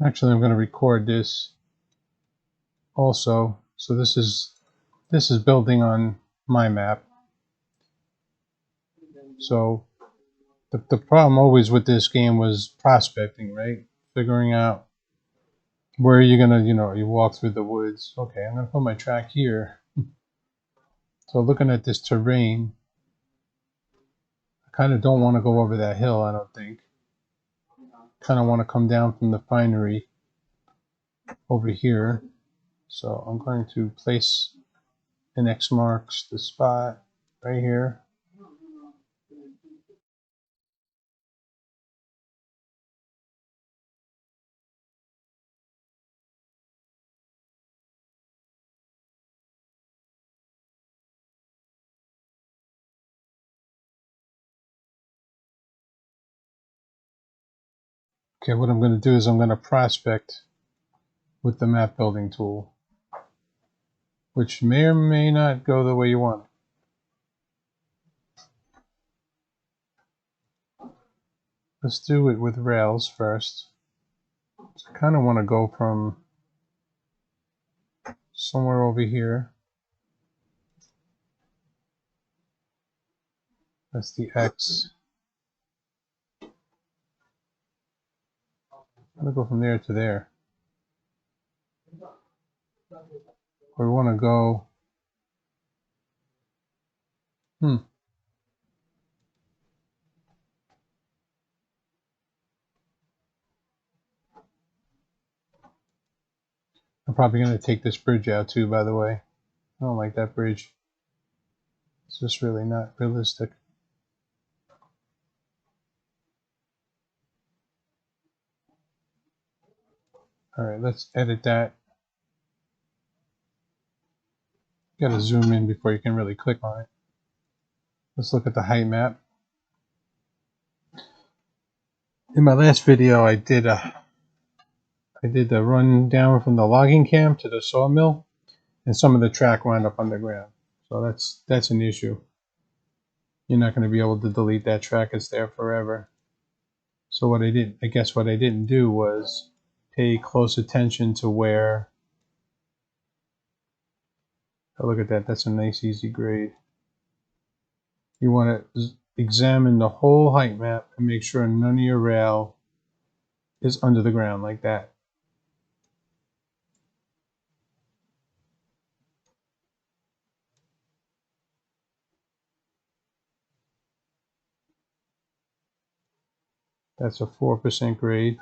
Actually, I'm going to record this also. So this is building on my map. So the problem always with this game was prospecting, right? Figuring out where you're gonna, you walk through the woods. Okay, I'm gonna put my track here. So looking at this terrain, I kind of don't want to go over that hill, I don't think. Kind of want to come down from the finery over here. So I'm going to place an X marks the spot right here. Okay, what I'm going to do is I'm going to prospect with the map building tool, which may or may not go the way you want. Let's do it with rails first. So I kind of want to go from somewhere over here. That's the X. I'm going to go from there to there. Or we want to go, I'm probably going to take this bridge out too, by the way. I don't like that bridge. It's just really not realistic. Alright, let's edit that. You gotta zoom in before you can really click on it. Let's look at the height map. In my last video, I did the run down from the logging camp to the sawmill, and some of the track wound up underground. So that's an issue. You're not going to be able to delete that track. It's there forever. So what I didn't do was pay close attention to where. Oh, look at that. That's a nice easy grade. You want to examine the whole height map and make sure none of your rail is under the ground like that. That's a 4% grade.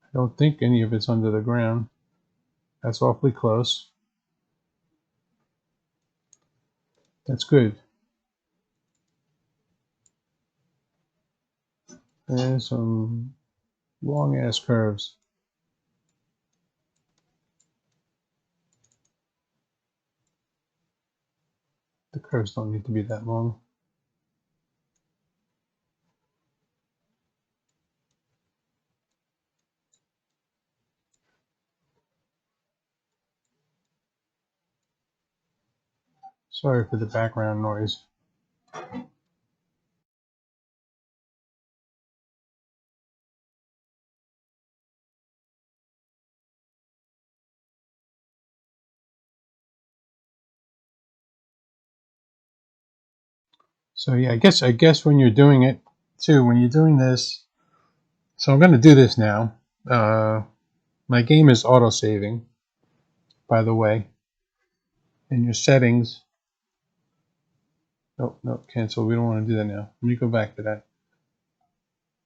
I don't think any of it's under the ground. That's awfully close. That's good. And some long ass curves. The curves don't need to be that long. Sorry for the background noise. So yeah, I guess when you're doing it too, when you're doing this, so I'm going to do this now. My game is auto saving, by the way. In your settings, no, cancel. We don't want to do that now. Let me go back to that.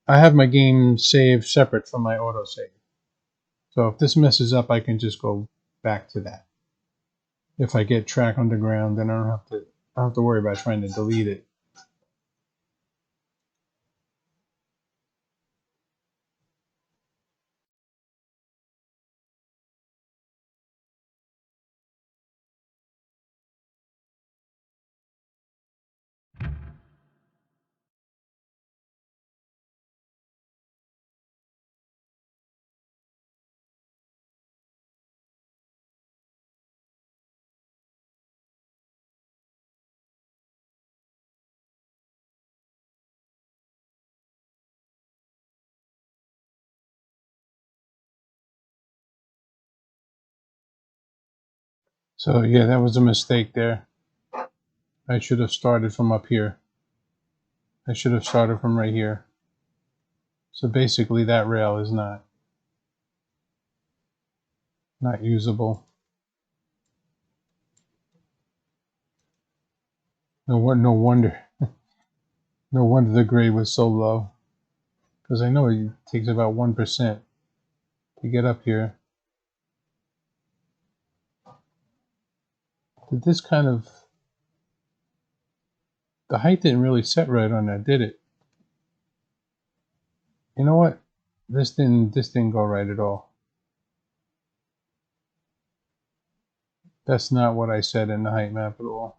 I have my game saved separate from my auto save. So if this messes up, I can just go back to that. If I get track underground, then I don't have to worry about trying to delete it. So yeah, that was a mistake there. I should have started from up here. I should have started from right here. So basically that rail is not usable. No wonder no wonder the grade was so low. Because I know it takes about 1% to get up here. Did this kind of, the height didn't really set right on that, did it? You know what? This didn't go right at all. That's not what I said in the height map at all.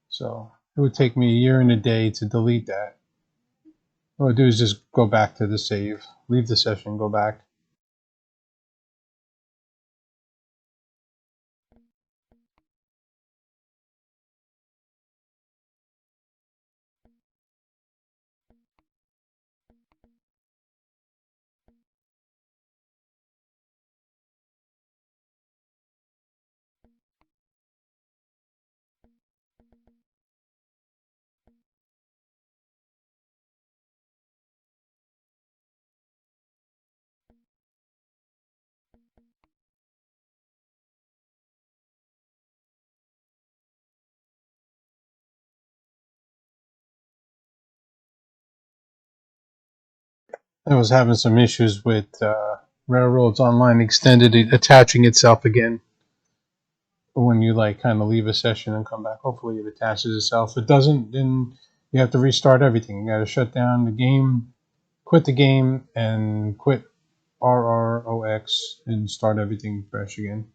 So it would take me a year and a day to delete that. What I'll do is just go back to the save, leave the session, go back. I was having some issues with Railroads Online Extended attaching itself again. When you like kind of leave a session and come back, hopefully it attaches itself. If it doesn't, then you have to restart everything. You got to shut down the game, quit the game, and quit RROx and start everything fresh again.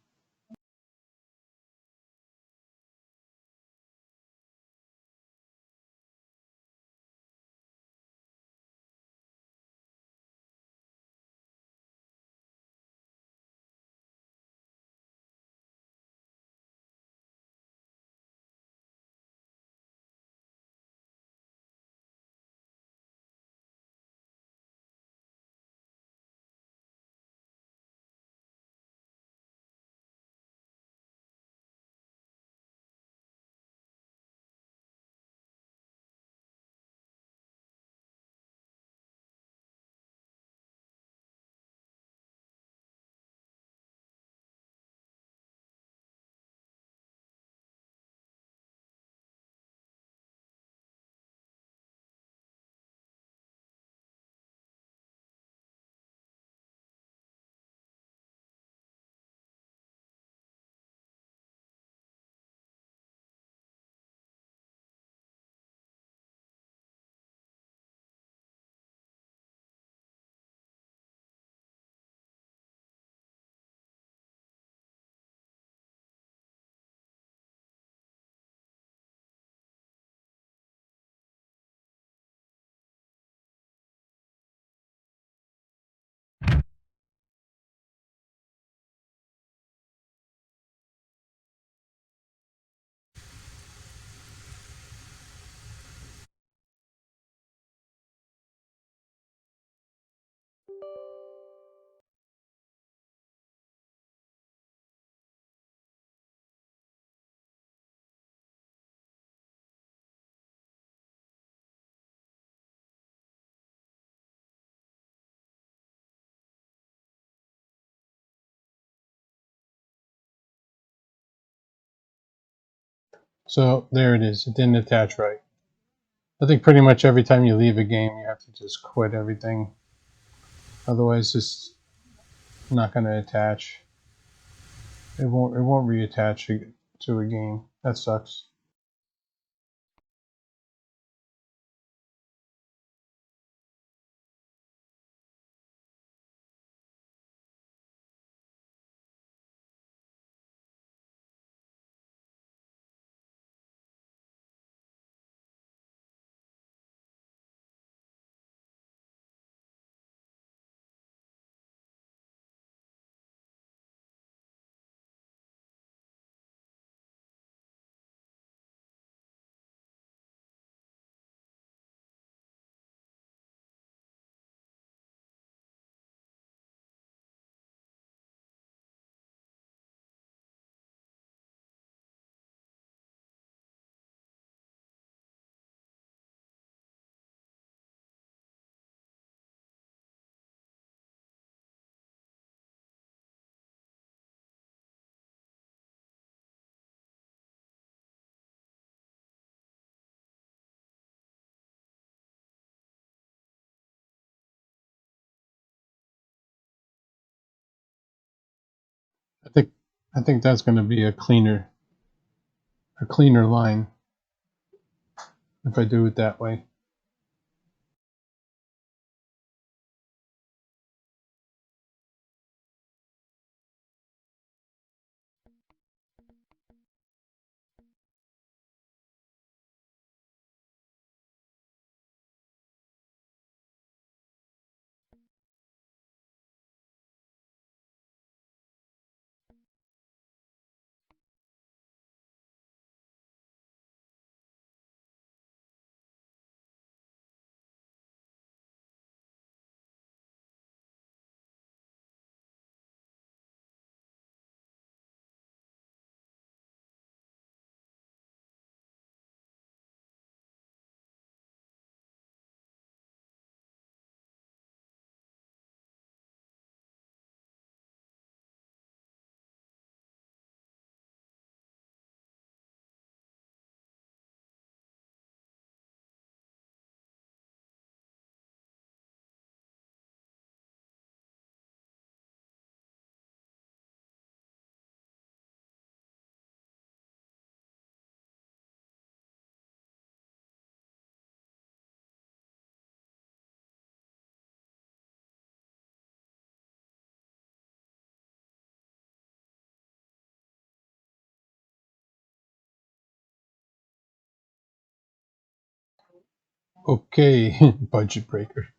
So there it is. It didn't attach right. I think pretty much every time you leave a game, you have to just quit everything. Otherwise, it's not going to attach. It won't reattach to a game. That sucks. I think that's going to be a cleaner line if I do it that way. Okay, budget breaker.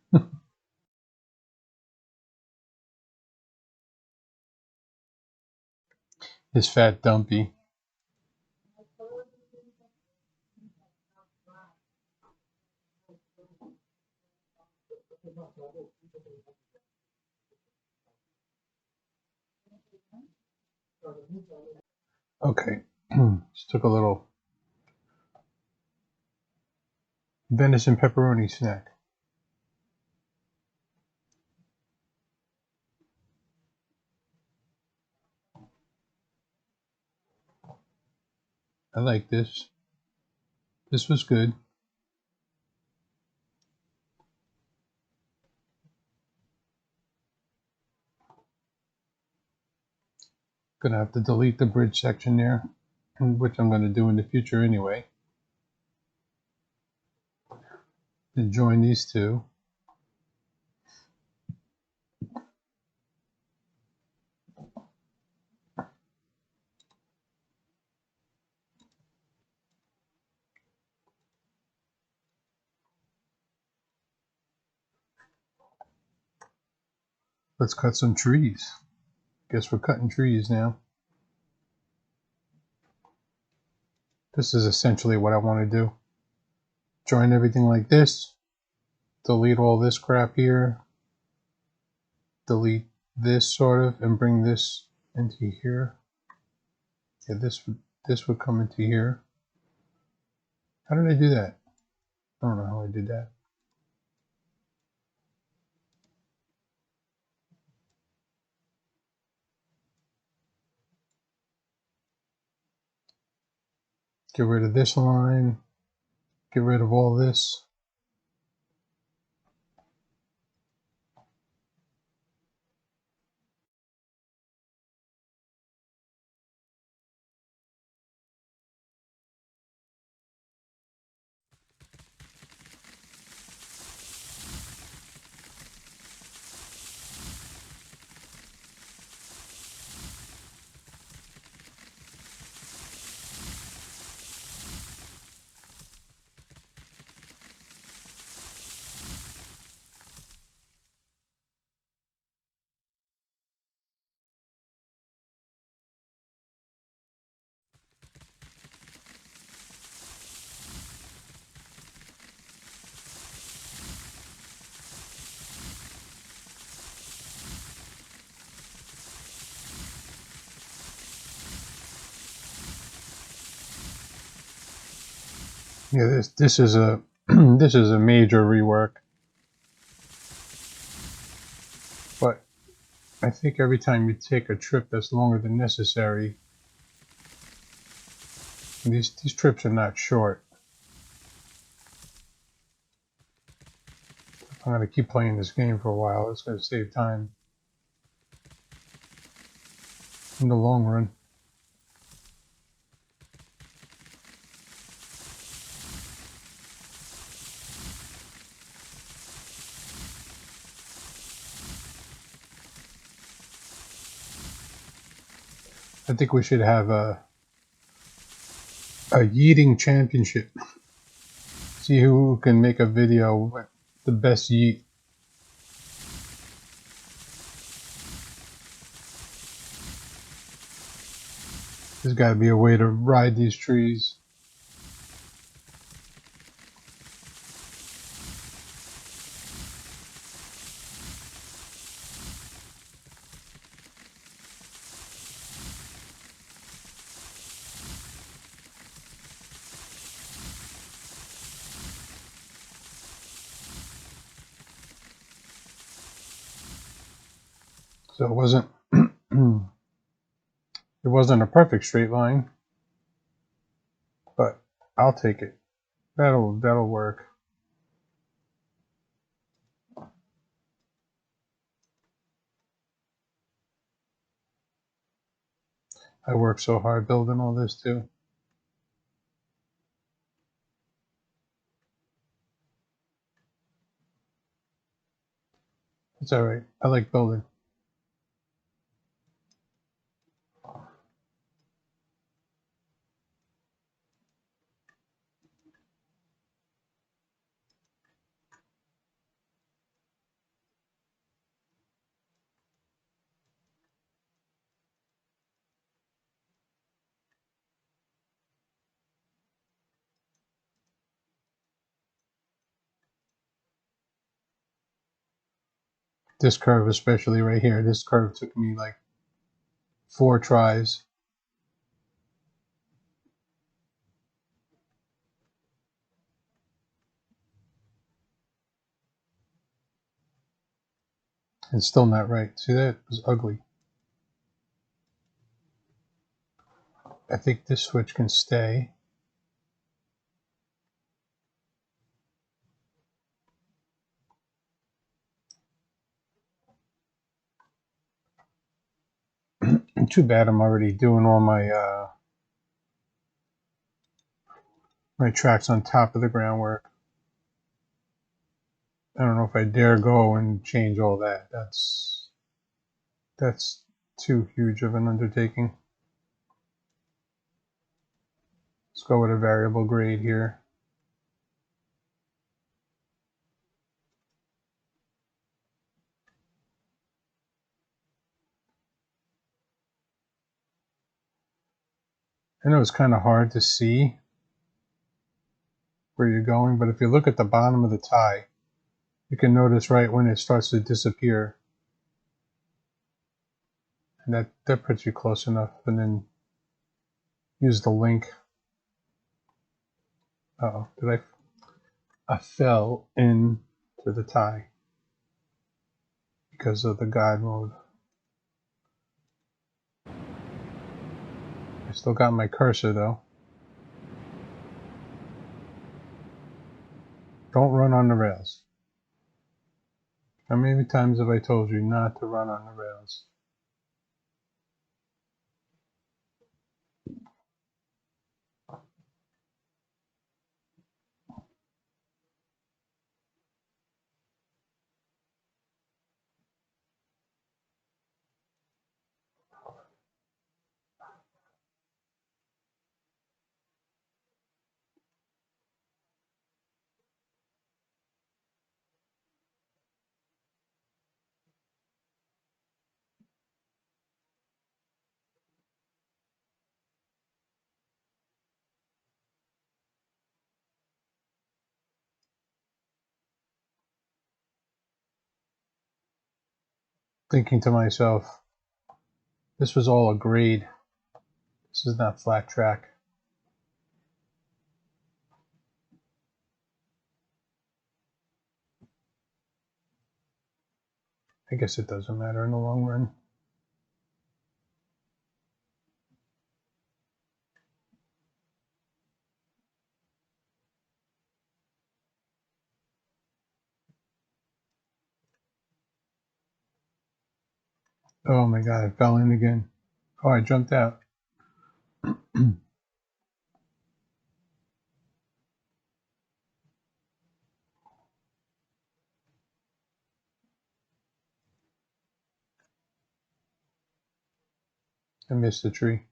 His fat dumpy. Okay, just took a little venison pepperoni snack. I like this. This was good. Gonna have to delete the bridge section there, which I'm gonna do in the future anyway. And join these two. Let's cut some trees. Guess we're cutting trees now. This is essentially what I want to do. Join everything like this. Delete all this crap here. Delete this sort of and bring this into here. Yeah, this would come into here. How did I do that? I don't know how I did that. Get rid of this line. Get rid of all this. Yeah, this is a this is a major rework. But I think every time you take a trip that's longer than necessary, these trips are not short. I'm gonna keep playing this game for a while. It's gonna save time. in the long run. I think we should have a yeeting championship. See who can make a video with the best yeet. There's got to be a way to ride these trees. So it wasn't it wasn't a perfect straight line, but I'll take it. That'll work. I worked so hard building all this too. It's alright. I like building. This curve, especially right here, this curve took me like 4 tries. And still not right. See, that was ugly. I think this switch can stay. Too bad I'm already doing all my my tracks on top of the groundwork. I don't know if I dare go and change all that. That's too huge of an undertaking. Let's go with a variable grade here. I know it's kind of hard to see where you're going, but if you look at the bottom of the tie, you can notice right when it starts to disappear. And that puts you close enough, and then use the link. Uh-oh, I fell into the tie because of the guide mode. I still got my cursor though. Don't run on the rails. How many times have I told you not to run on the rails? Thinking to myself, this was all a grade. This is not flat track. I guess it doesn't matter in the long run. Oh my god, I fell in again. Oh, I jumped out. I missed the tree.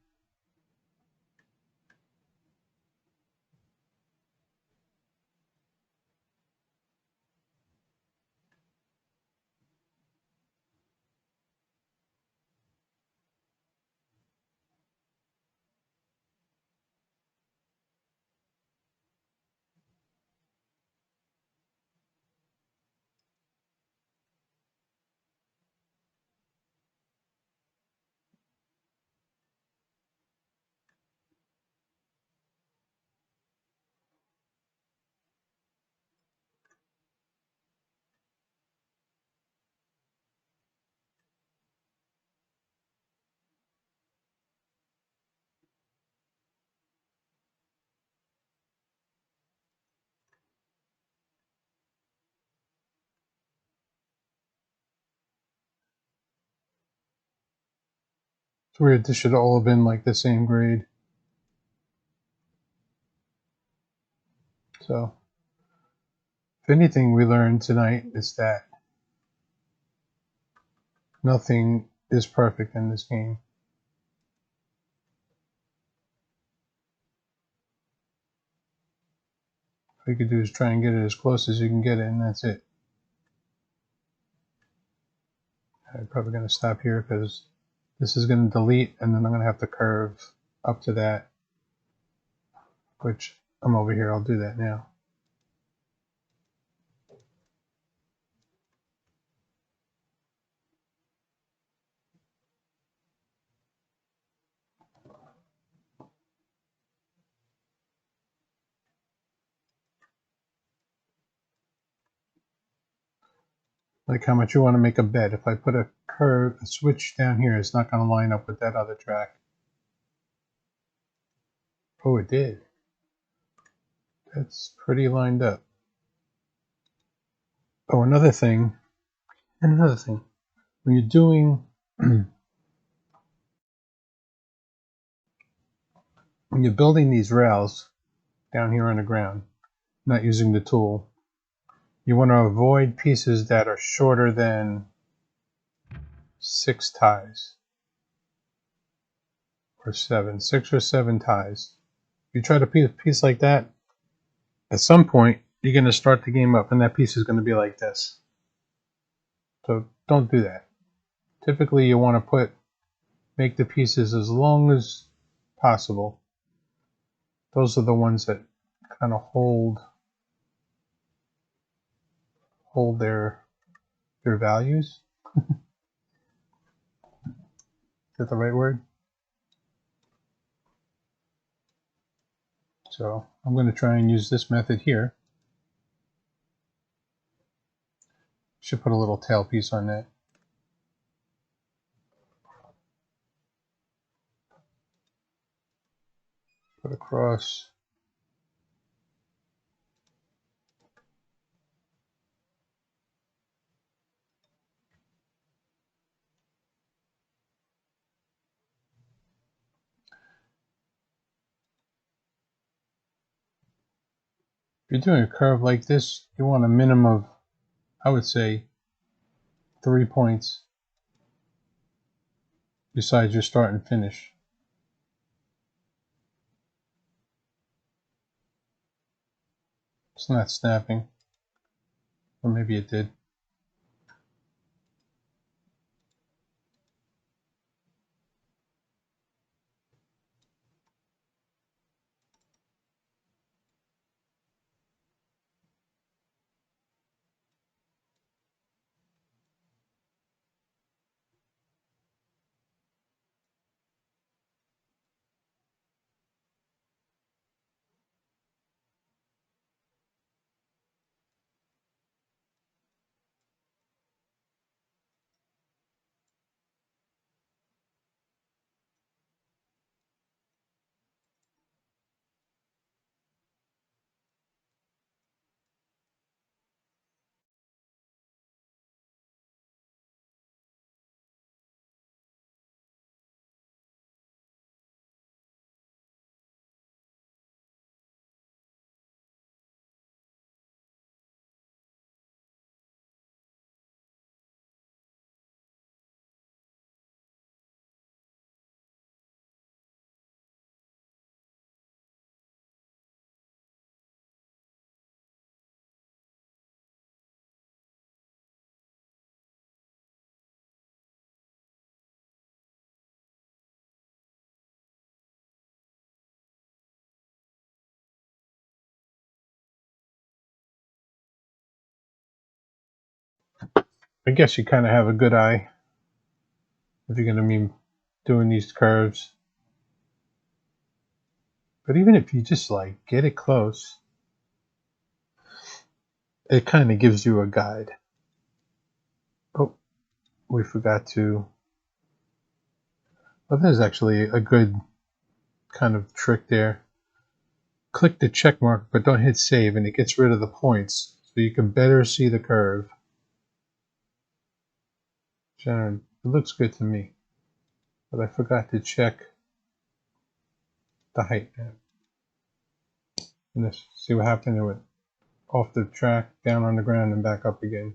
It's weird. This should all have been like the same grade. So, if anything we learned tonight is that nothing is perfect in this game. All you could do is try and get it as close as you can get it, and that's it. I'm probably going to stop here because this is going to delete, and then I'm going to have to curve up to that, which I'm over here. I'll do that now. Like how much you want to make a bet. If I put a switch down here, it's not going to line up with that other track. Oh, it did. That's pretty lined up. Oh, another thing, when you're doing, when you're building these rails down here on the ground, not using the tool, you want to avoid pieces that are shorter than 6 ties. Or 6 or 7 ties. If you try to piece a piece like that, at some point you're going to start the game up and that piece is going to be like this. So don't do that. Typically you want to make the pieces as long as possible. Those are the ones that kind of hold their values. Is that the right word? So I'm going to try and use this method here. Should put a little tail piece on that. Put across. If you're doing a curve like this, you want a minimum of, I would say, 3 points besides your start and finish. It's not snapping, or maybe it did. I guess you kind of have a good eye if you're going to be doing these curves. But even if you just like get it close, it kind of gives you a guide. Oh, we forgot to. Well, there's actually a good kind of trick there. Click the check mark, but don't hit save, and it gets rid of the points, so you can better see the curve. It looks good to me, but I forgot to check the height map. And let's see what happened. It went off the track, down on the ground, and back up again.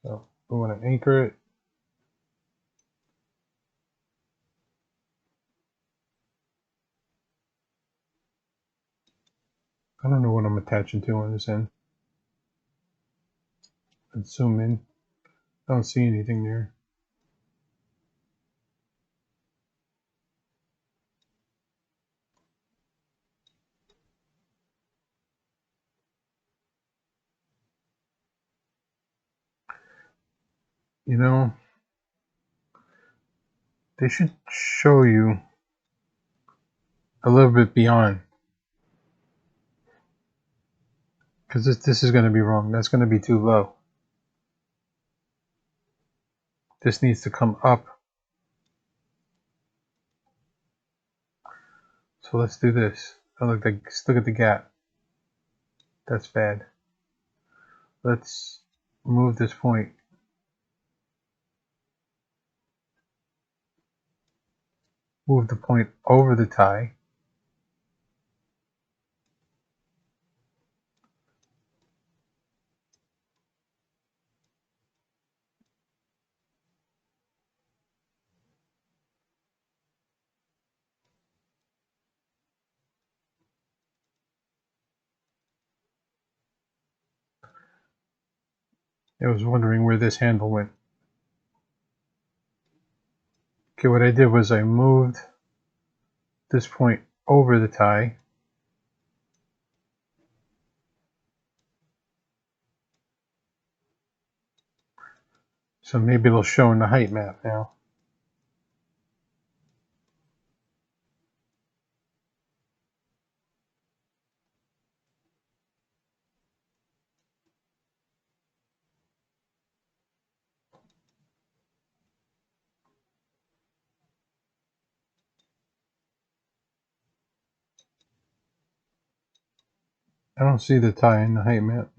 So we want to anchor it. I don't know what I'm attaching to on this end. Let's zoom in. I don't see anything there. You know, they should show you a little bit beyond, because this is going to be wrong. That's going to be too low. This needs to come up. So let's do this. Oh, look at the gap. That's bad. Let's move this point. Move the point over the tie. I was wondering where this handle went. Okay, what I did was I moved this point over the tie. So maybe it'll show in the height map now. I don't see the tie in the height map.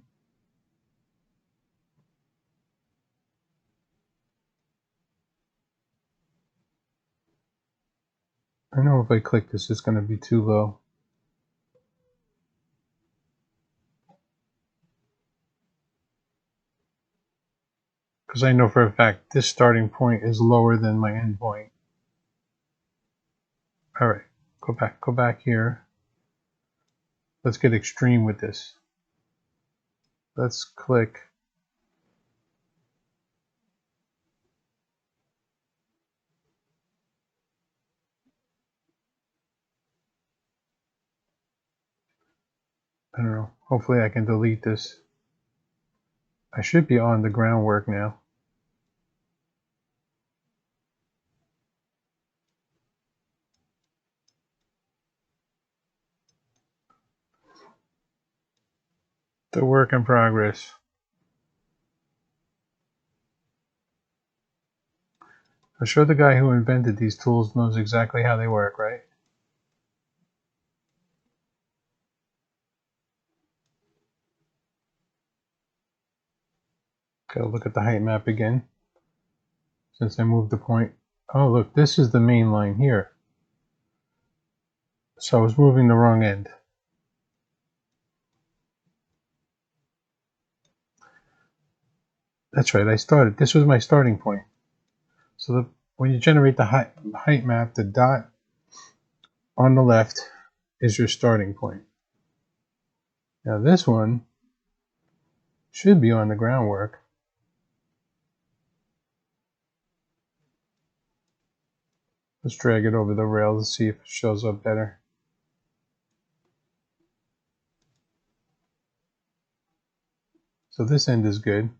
I know if I click this, it's going to be too low. Because I know for a fact this starting point is lower than my end point. Alright, go back here. Let's get extreme with this. Let's click. I don't know. Hopefully I can delete this. I should be on the groundwork now. The work in progress. I'm sure the guy who invented these tools knows exactly how they work, right? Go look at the height map again. Since I moved the point. Oh, look, this is the main line here. So I was moving the wrong end. That's right, this was my starting point. So when you generate the height map, the dot on the left is your starting point. Now this one should be on the groundwork. Let's drag it over the rail to see if it shows up better. So this end is good.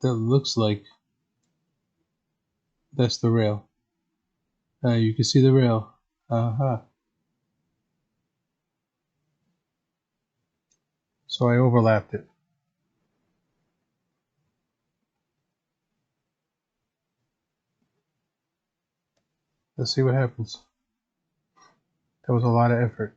that looks like that's the rail. You can see the rail. So I overlapped it. Let's see what happens. That was a lot of effort.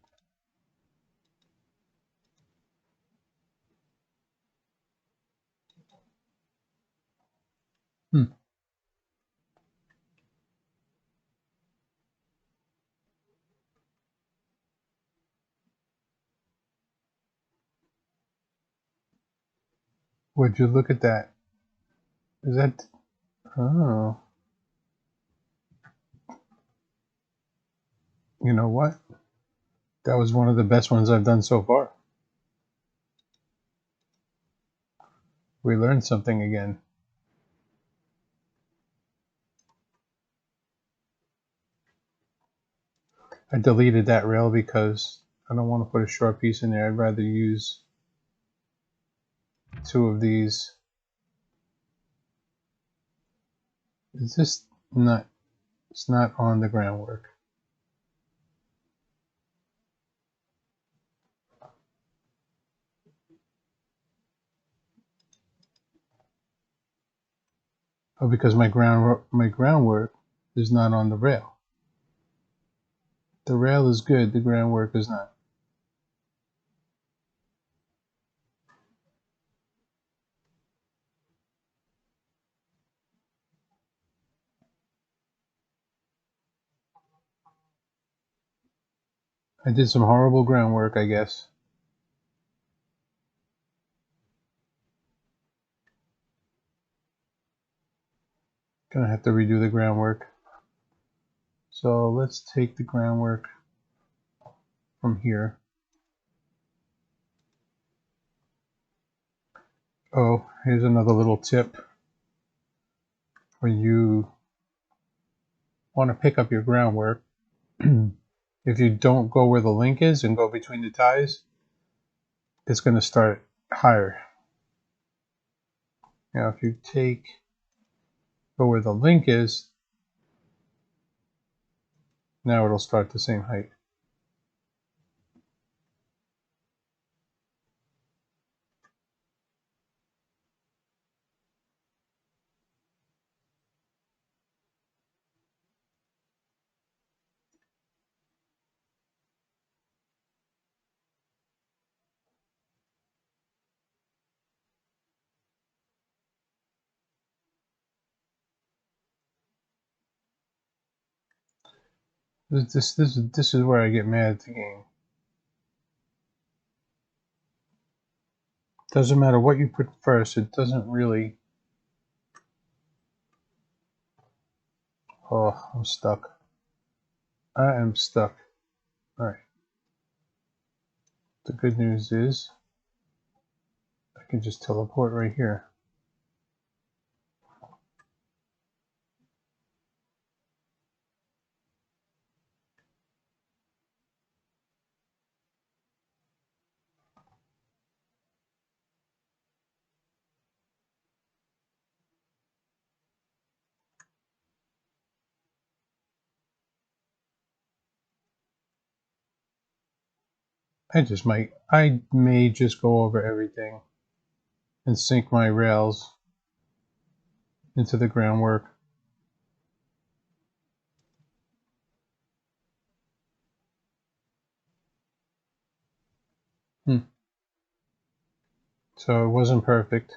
Would you look at that? Is that... Oh. You know what? That was one of the best ones I've done so far. We learned something again. I deleted that rail because I don't want to put a short piece in there. I'd rather use two of these. Is this not... It's not on the groundwork. Oh, because my groundwork is not on the rail. The rail is good, the groundwork is not. I did some horrible groundwork, I guess. Gonna have to redo the groundwork. So let's take the groundwork from here. Oh, here's another little tip. When you want to pick up your groundwork, if you don't go where the link is and go between the ties, it's going to start higher. Now if you go where the link is, now it'll start the same height. This is where I get mad at the game. Doesn't matter what you put first, it doesn't really... Oh, I'm stuck. I am stuck. Alright. The good news is I can just teleport right here. I may just go over everything and sink my rails into the groundwork. So it wasn't perfect.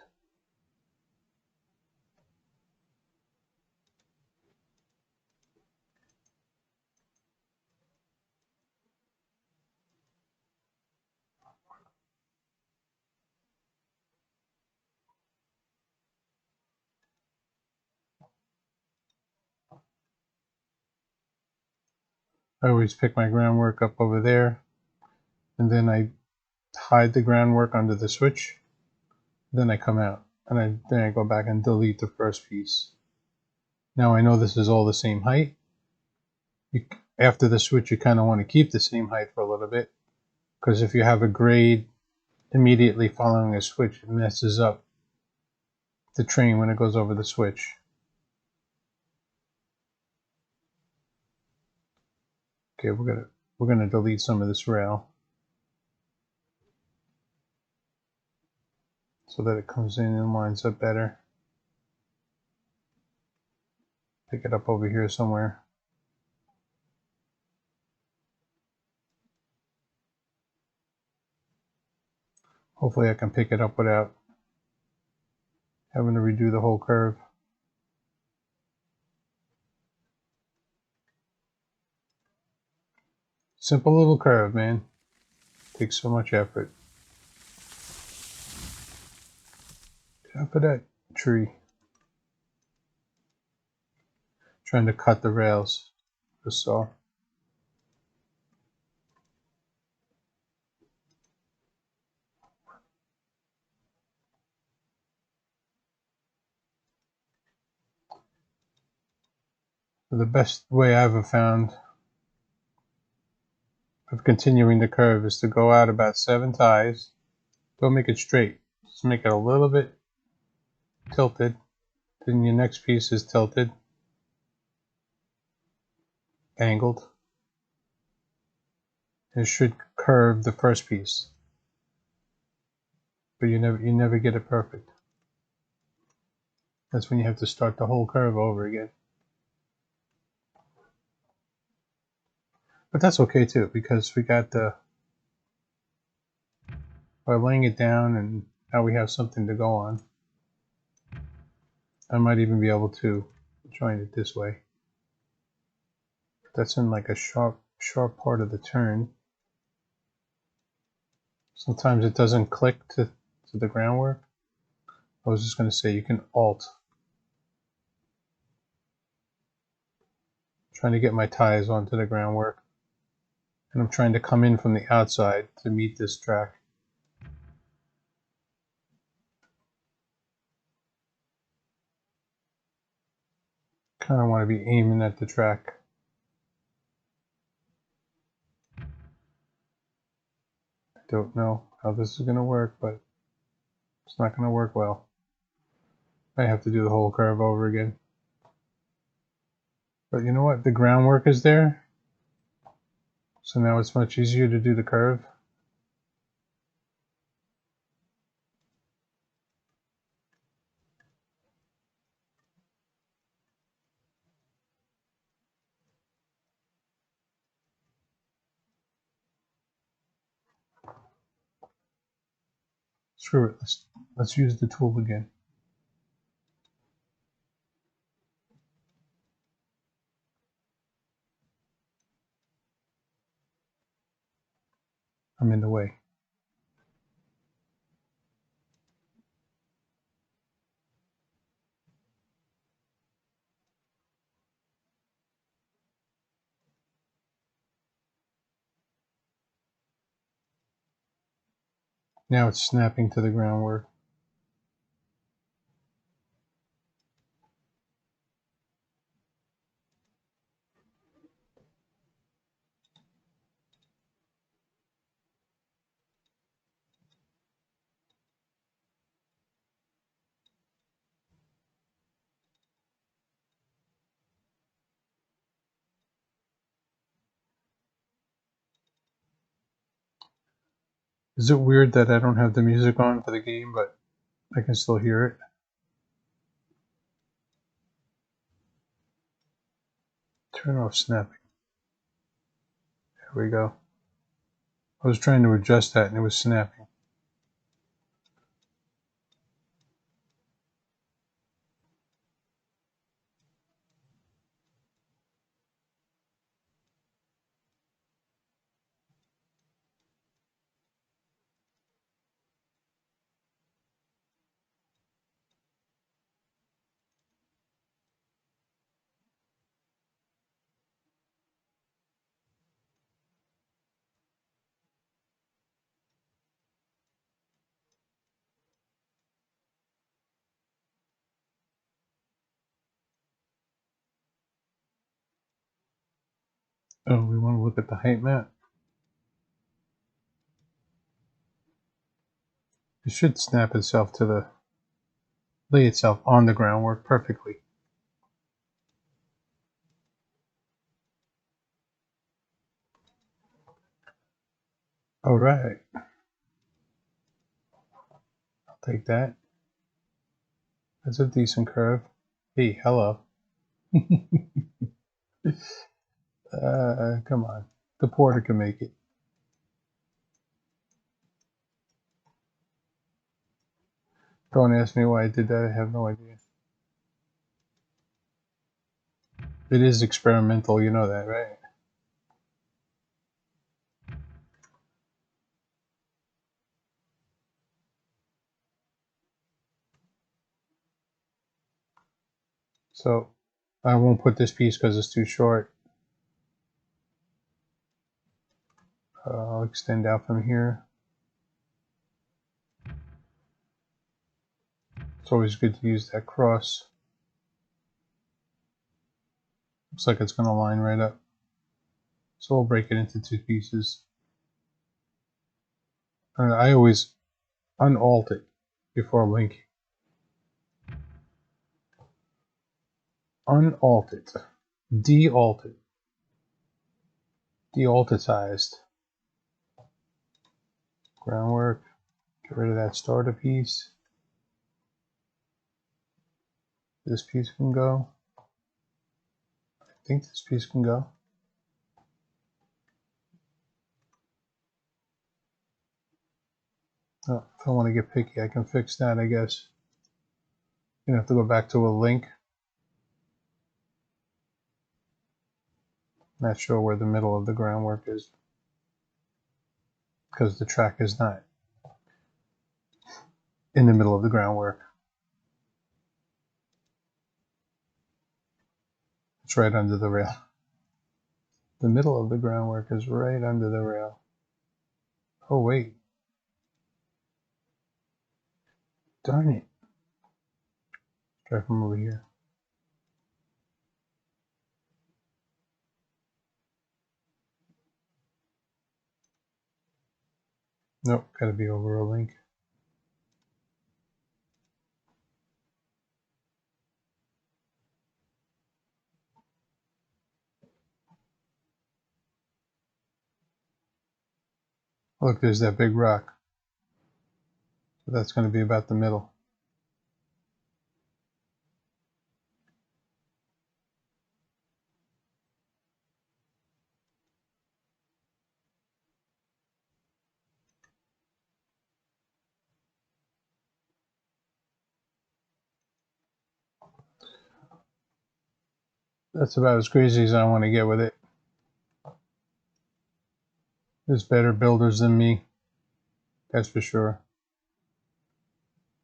I always pick my groundwork up over there, and then I hide the groundwork under the switch. Then I come out, and then I go back and delete the first piece. Now I know this is all the same height. After the switch, you kind of want to keep the same height for a little bit, because if you have a grade immediately following a switch, it messes up the train when it goes over the switch. Okay, we're gonna delete some of this rail so that it comes in and lines up better. Pick it up over here somewhere. Hopefully I can pick it up without having to redo the whole curve. Simple little curve, man. Takes so much effort. Top of that tree. Trying to cut the rails with a saw. The best way I've ever found of continuing the curve is to go out about 7 ties. Don't make it straight. Just make it a little bit tilted. Then your next piece is tilted, angled. It should curve the first piece, but you never get it perfect. That's when you have to start the whole curve over again. But that's okay too, because we got by laying it down and now we have something to go on. I might even be able to join it this way. That's in like a sharp part of the turn. Sometimes it doesn't click to the groundwork. I was just going to say you can Alt. I'm trying to get my ties onto the groundwork. And I'm trying to come in from the outside to meet this track. Kind of want to be aiming at the track. I don't know how this is going to work, but it's not going to work well. I have to do the whole curve over again. But you know what? The groundwork is there. So now it's much easier to do the curve. Screw it. Let's use the tool again. I'm in the way. Now it's snapping to the groundwork. Is it weird that I don't have the music on for the game, but I can still hear it? Turn off snapping. There we go. I was trying to adjust that and it was snapping. Oh, we want to look at the height map. It should snap itself to the lay itself on the groundwork perfectly. All right, I'll take that. That's a decent curve. Hey, hello. Come on. The porter can make it. Don't ask me why I did that. I have no idea. It is experimental, you know that, right? So I won't put this piece because it's too short. I'll extend out from here. It's always good to use that cross. Looks like it's going to line right up. So we'll break it into two pieces. I always unalt it before linking. Unalt it. De-alt it. De-altitized. Groundwork. Get rid of that starter piece. This piece can go. I think this piece can go. Oh, if I want to get picky, I can fix that, I guess. You have to go back to a link. Not sure where the middle of the groundwork is, because the track is not in the middle of the groundwork. It's right under the rail. The middle of the groundwork is right under the rail. Oh, wait. Darn it. Try from over here. Nope, gotta be over a link. Look, there's that big rock. So that's going to be about the middle. That's about as crazy as I want to get with it. There's better builders than me. That's for sure.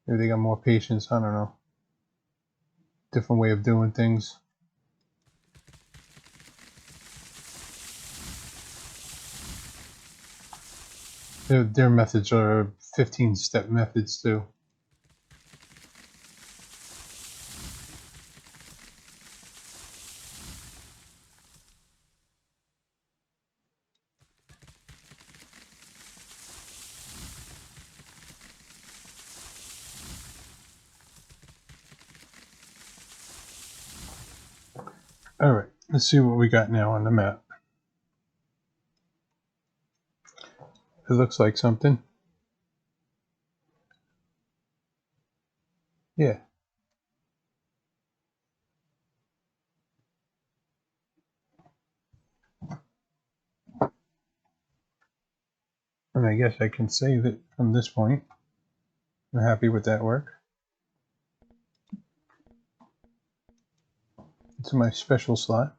Maybe they got more patience. I don't know. Different way of doing things. Their methods are 15-step methods too. Alright, let's see what we got now on the map. It looks like something. Yeah. And I guess I can save it from this point. I'm happy with that work. It's my special slot.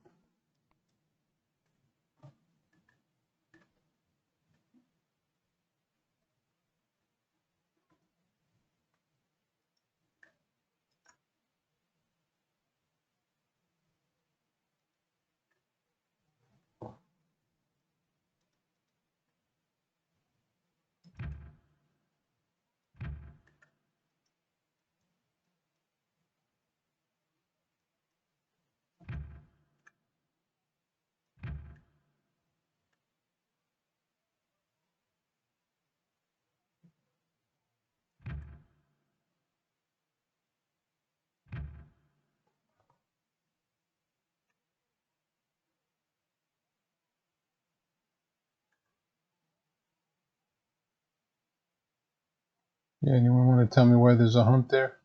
Yeah, anyone want to tell me why there's a hump there?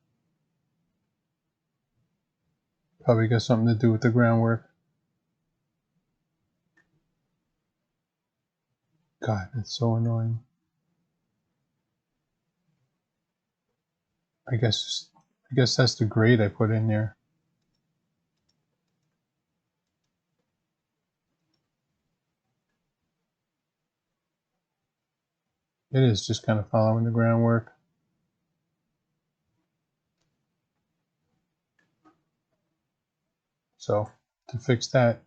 Probably got something to do with the groundwork. God, that's so annoying. I guess that's the grade I put in there. It is just kind of following the groundwork. So to fix that,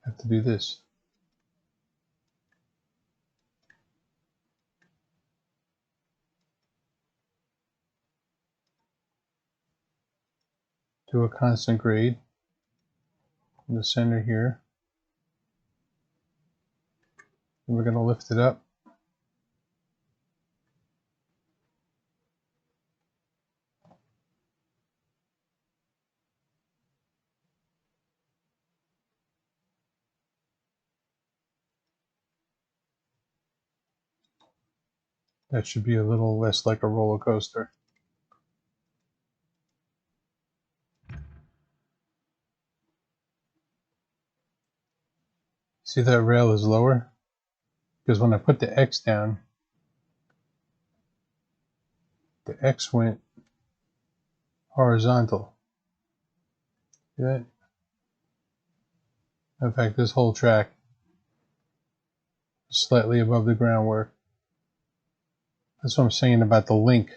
I have to do this. Do a constant grade in the center here. And we're going to lift it up. That should be a little less like a roller coaster. See that rail is lower? Because when I put the X down, the X went horizontal. See that? In fact, this whole track is slightly above the groundwork. That's what I'm saying about the link.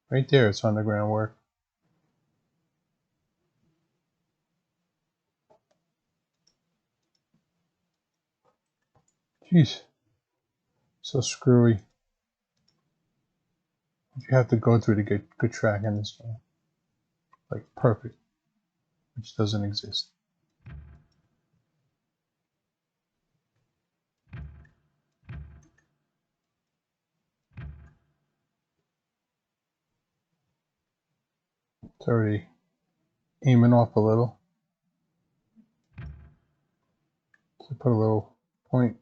Right there, it's on the groundwork. Jeez, so screwy. You have to go through to get good track in this game. Like perfect, which doesn't exist. It's already aiming off a little. So put a little point,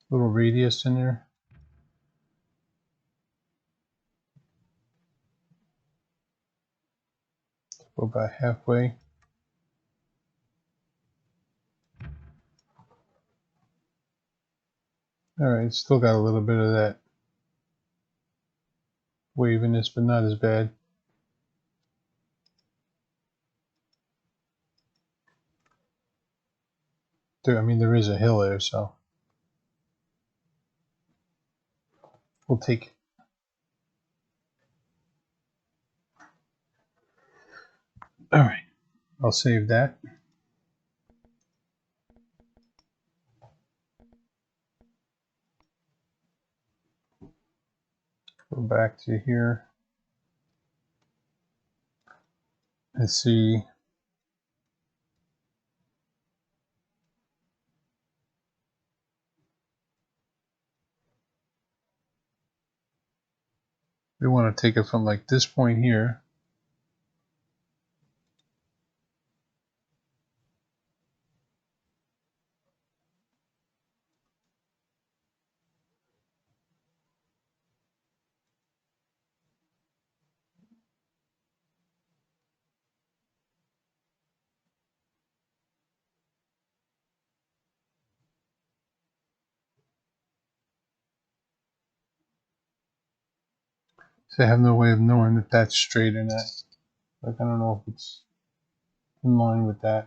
little radius in there. Go about halfway. Alright, still got a little bit of that waviness, but not as bad. I mean, there is a hill there, so we'll take it. Alright, I'll save that. Go back to here. Let's see. We want to take it from like this point here. So I have no way of knowing if that's straight or not. Like, I don't know if it's in line with that.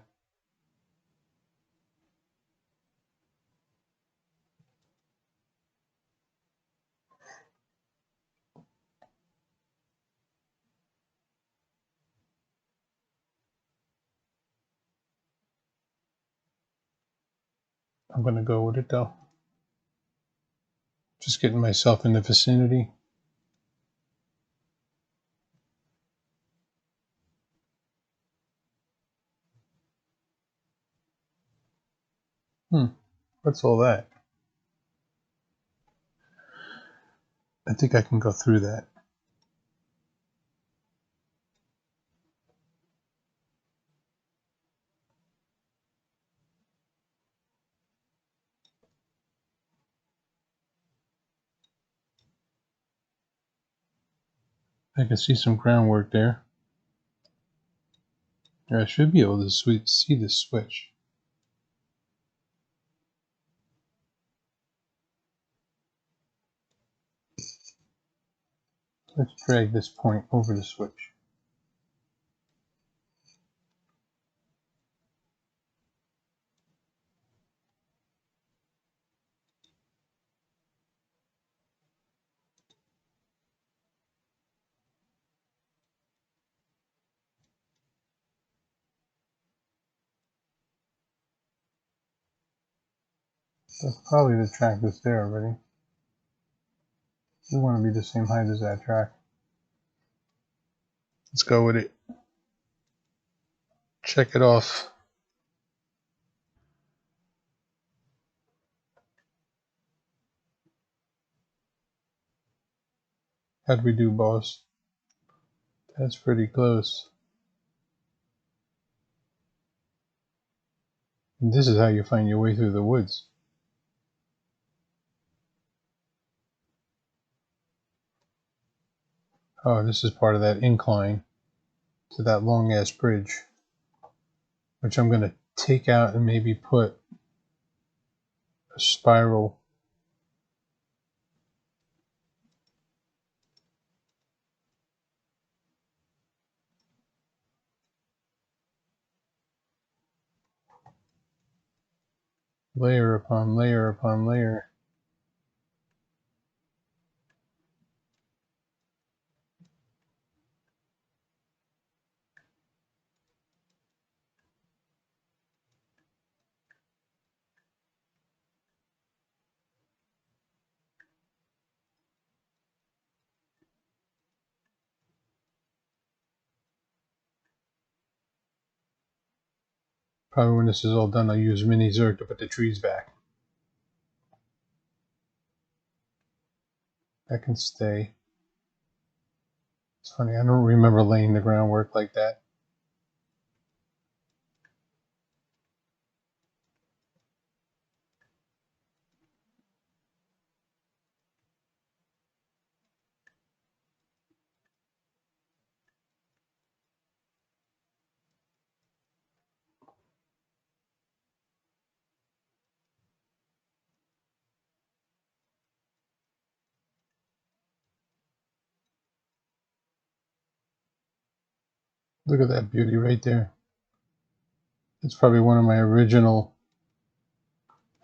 I'm going to go with it though. Just getting myself in the vicinity. What's all that? I think I can go through that. I can see some groundwork there. I should be able to see the switch. Let's drag this point over the switch. That's probably the track that's there already. We want to be the same height as that track. Let's go with it. Check it off. How'd we do, boss? That's pretty close. And this is how you find your way through the woods. Oh, this is part of that incline to that long ass bridge, which I'm going to take out and maybe put a spiral. Layer upon layer upon layer. Probably when this is all done, I'll use mini Zerg to put the trees back. That can stay. It's funny, I don't remember laying the groundwork like that. Look at that beauty right there. It's probably one of my original.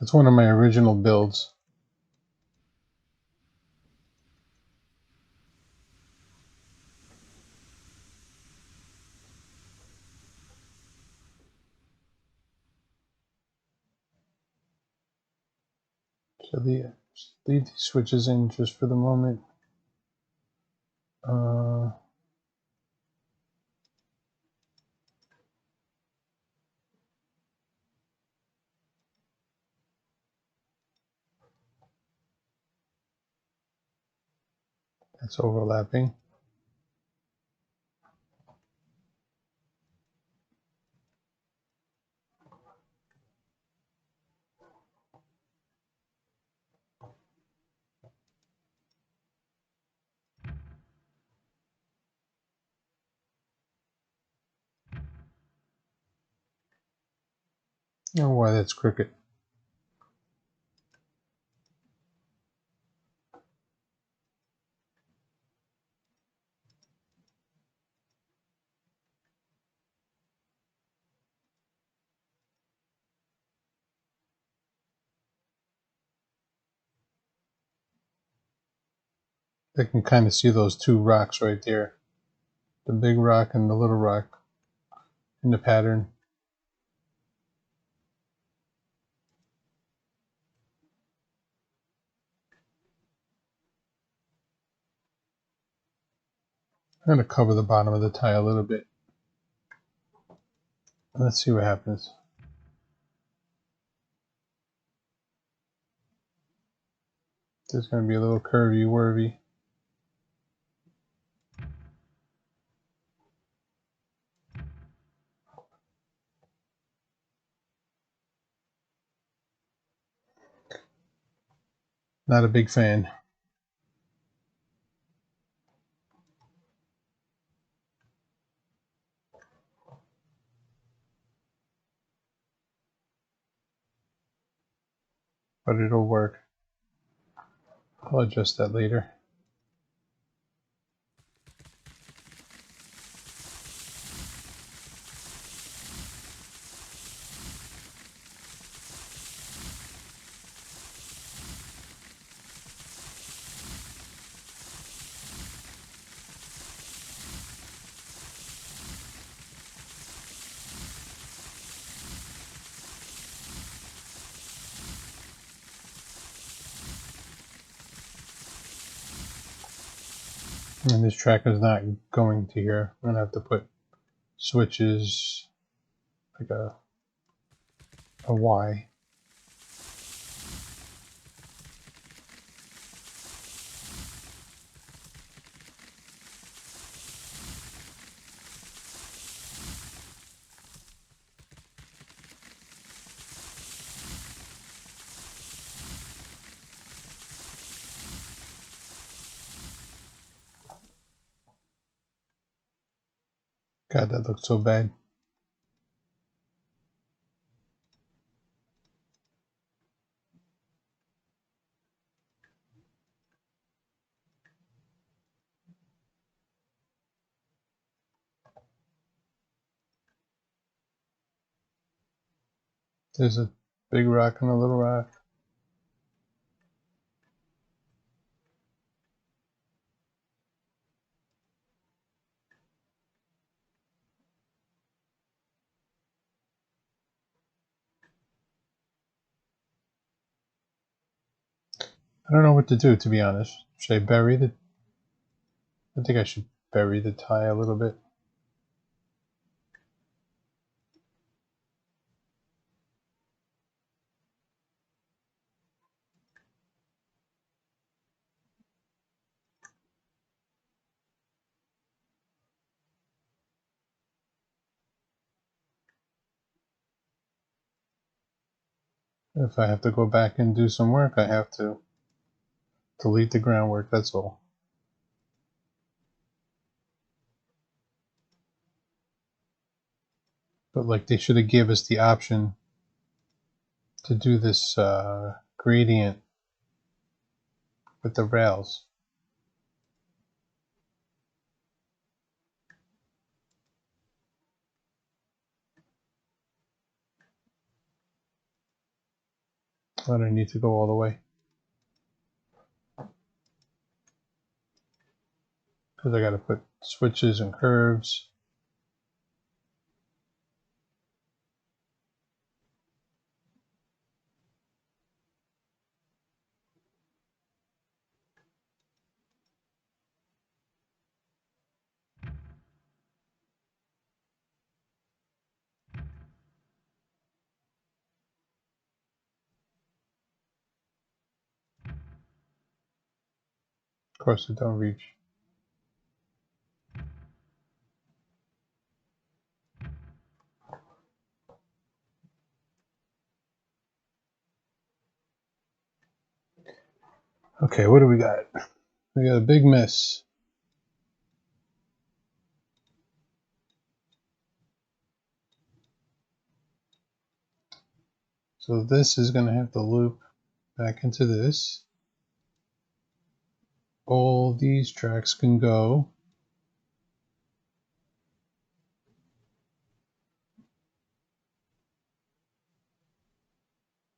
It's one of my original builds. So leave these switches in just for the moment. That's overlapping. Oh, why that's crooked. I can kind of see those two rocks right there. The big rock and the little rock in the pattern. I'm going to cover the bottom of the tile a little bit. Let's see what happens. There's going to be a little curvy-worvy. Not a big fan. but it'll work. I'll adjust that later. And this track is not going to here. I'm gonna have to put switches like a Y. God, that looks so bad. There's a big rock and a little rock. I don't know what to do, to be honest. Should I bury the... I think I should bury the tie a little bit. If I have to go back and do some work, I have to delete the groundwork, that's all. But like they should have given us the option to do this gradient with the rails. I don't need to go all the way. Because I got to put switches and curves. Of course, it don't reach. Okay, what do we got? We got a big mess. So this is going to have to loop back into this. All these tracks can go.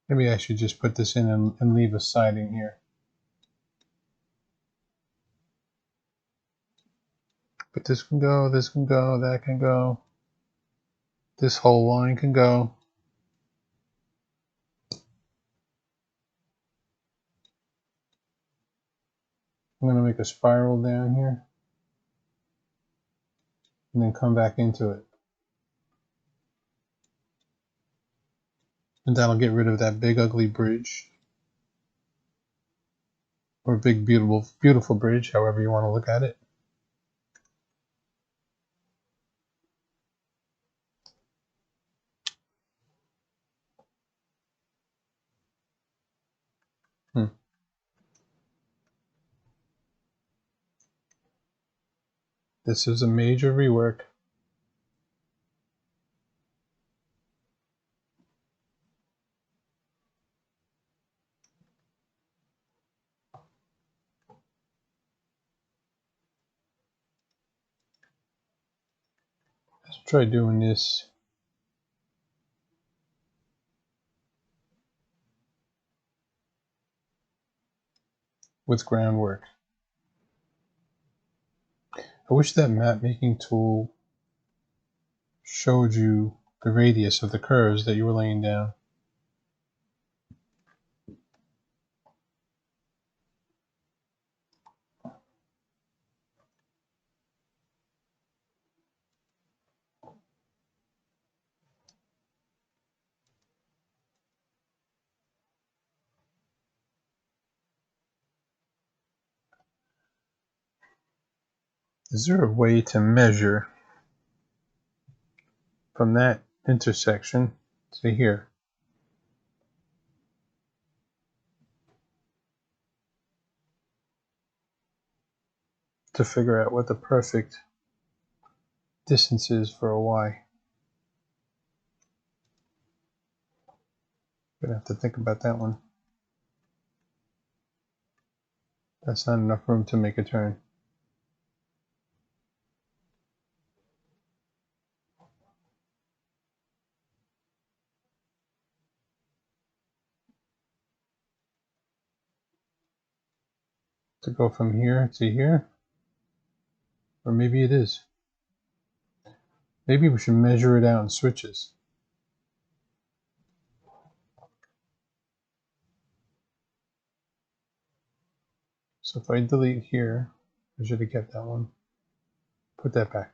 Maybe I should just put this in and leave a siding here. But this can go, that can go. This whole line can go. I'm going to make a spiral down here and then come back into it. And that'll get rid of that big ugly bridge. Or big beautiful bridge, however you want to look at it. This is a major rework. Try doing this with groundwork. I wish that map making tool showed you the radius of the curves that you were laying down. Is there a way to measure from that intersection to here? To figure out what the perfect distance is for a Y. Gonna have to think about that one. That's not enough room to make a turn. To go from here to here? Or maybe it is. Maybe we should measure it out in switches. So if I delete here, I should have kept that one. Put that back.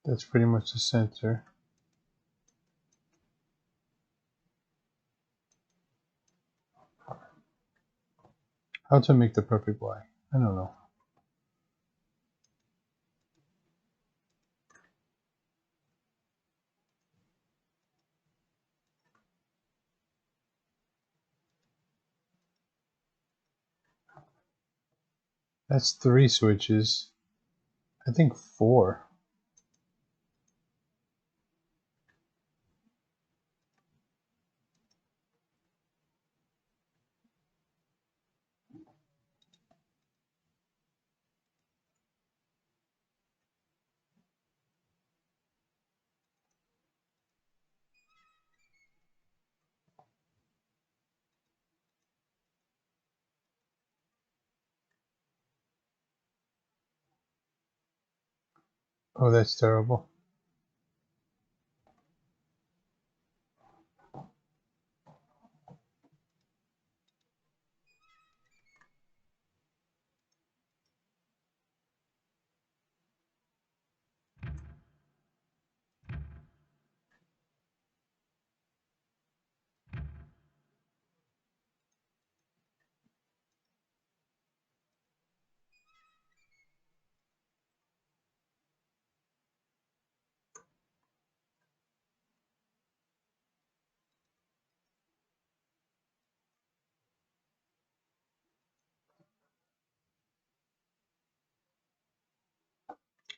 That's pretty much the center. How to make the perfect Y? I don't know. That's 3 switches. I think 4. Oh, that's terrible.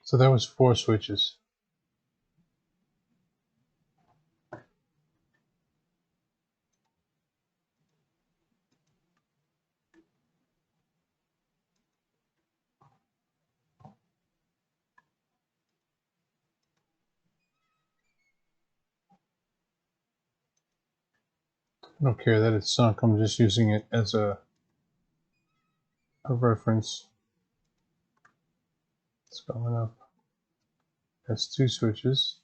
So that was 4 switches. I don't care that it's sunk. I'm just using it as a reference. It's going up. That's 2 switches.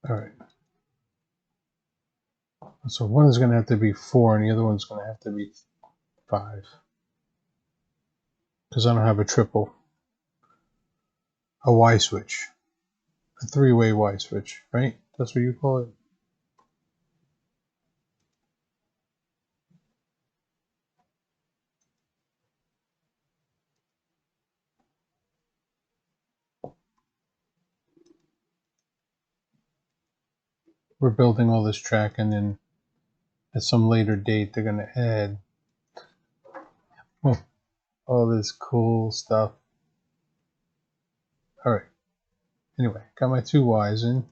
All right. So one is going to have to be 4 and the other one's going to have to be 5. Because I don't have a triple. A Y switch. A 3-way Y switch, right? That's what you call it? we're building all this track, and then at some later date they're going to add all this cool stuff. All right. Anyway, got my 2 Ys in.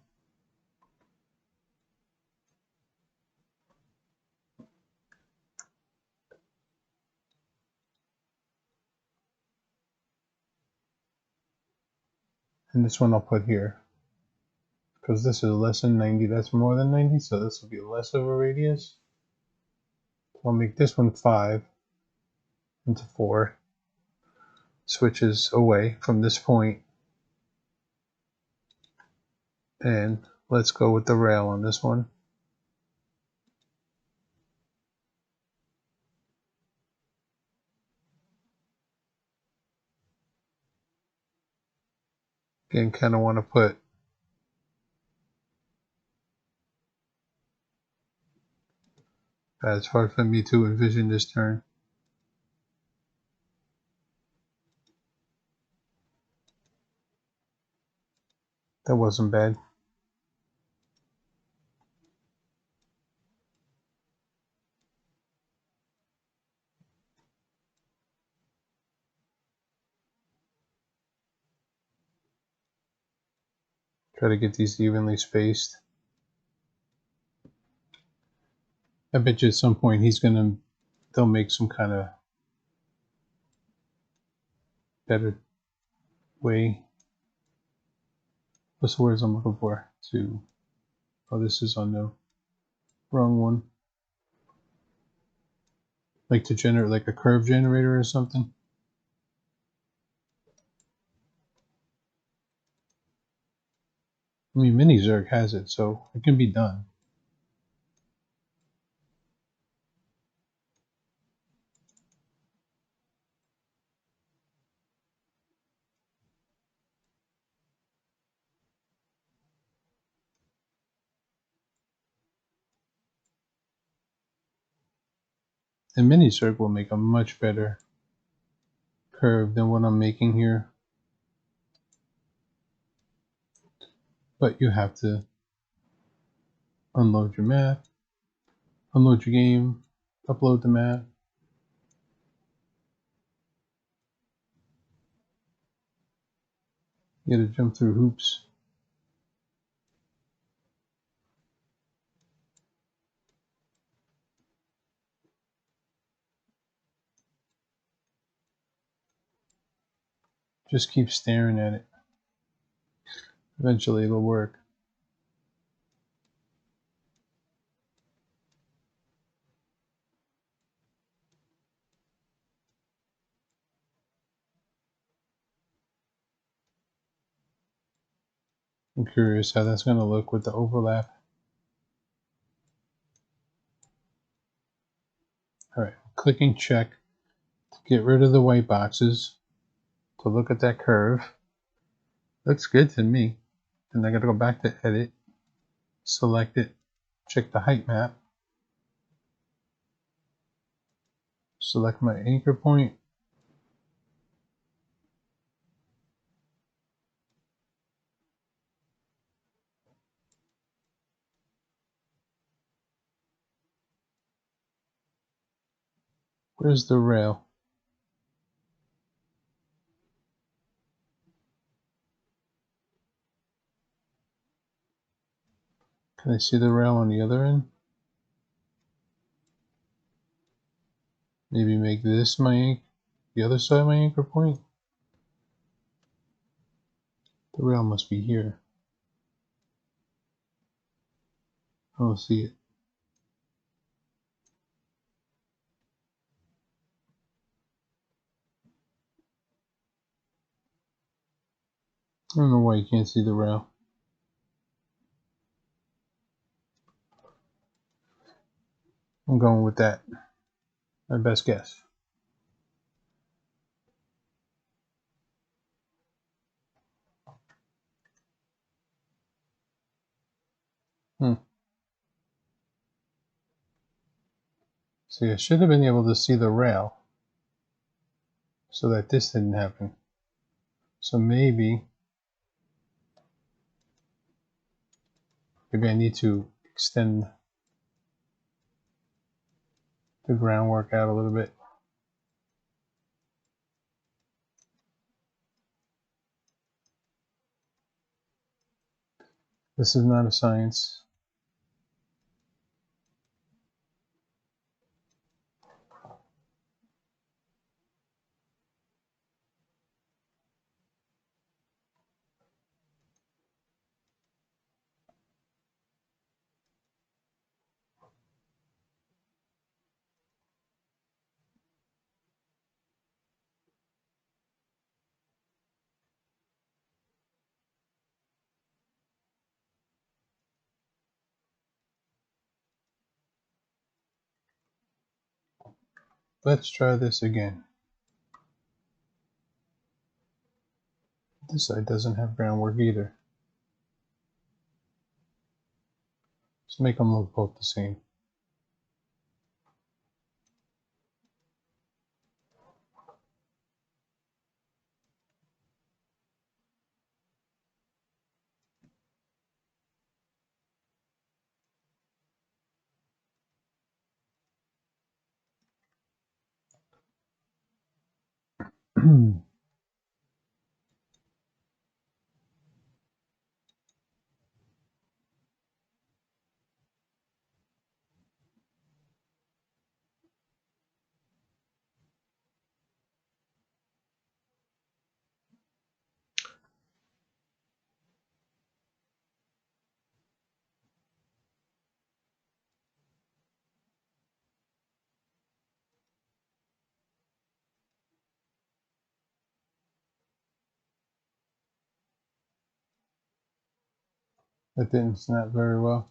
And this one I'll put here. Because this is less than 90, that's more than 90, so this will be less of a radius. So I'll make this one 5 into 4. Switches away from this point. And let's go with the rail on this one. Again, kind of want to put it's hard for me to envision this turn. That wasn't bad. Try to get these evenly spaced. I bet you at some point they'll make some kind of better way. What's the words I'm looking for? Oh, this is on the wrong one. Like to generate like a curve generator or something. I mean, Mini Zerg has it, so it can be done. And Mini Zerg will make a much better curve than what I'm making here. But you have to unload your map, unload your game, upload the map. You gotta jump through hoops. Just keep staring at it. Eventually it'll work. I'm curious how that's going to look with the overlap. Alright, clicking check to get rid of the white boxes, to look at that curve. Looks good to me. And I got to go back to edit, select it, check the height map, select my anchor point. Where's the rail? Can I see the rail on the other end? Maybe make this the other side of my anchor point? The rail must be here. I don't see it. I don't know why you can't see the rail. I'm going with that. My best guess. See, I should have been able to see the rail so that this didn't happen. So maybe Maybe I need to extend the groundwork out a little bit. This is not a science. Let's try this again. This side doesn't have groundwork either. Let's make them look both the same. That didn't snap very well.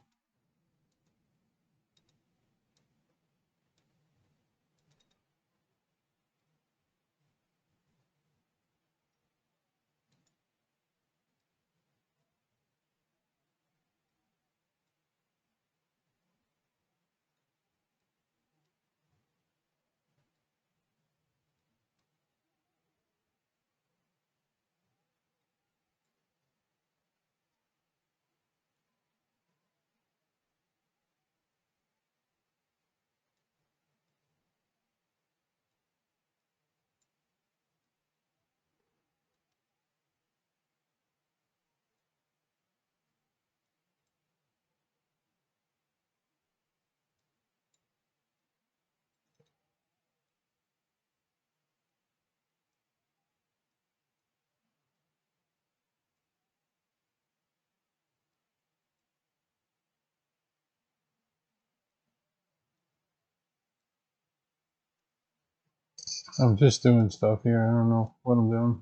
I'm just doing stuff here. I don't know what I'm doing.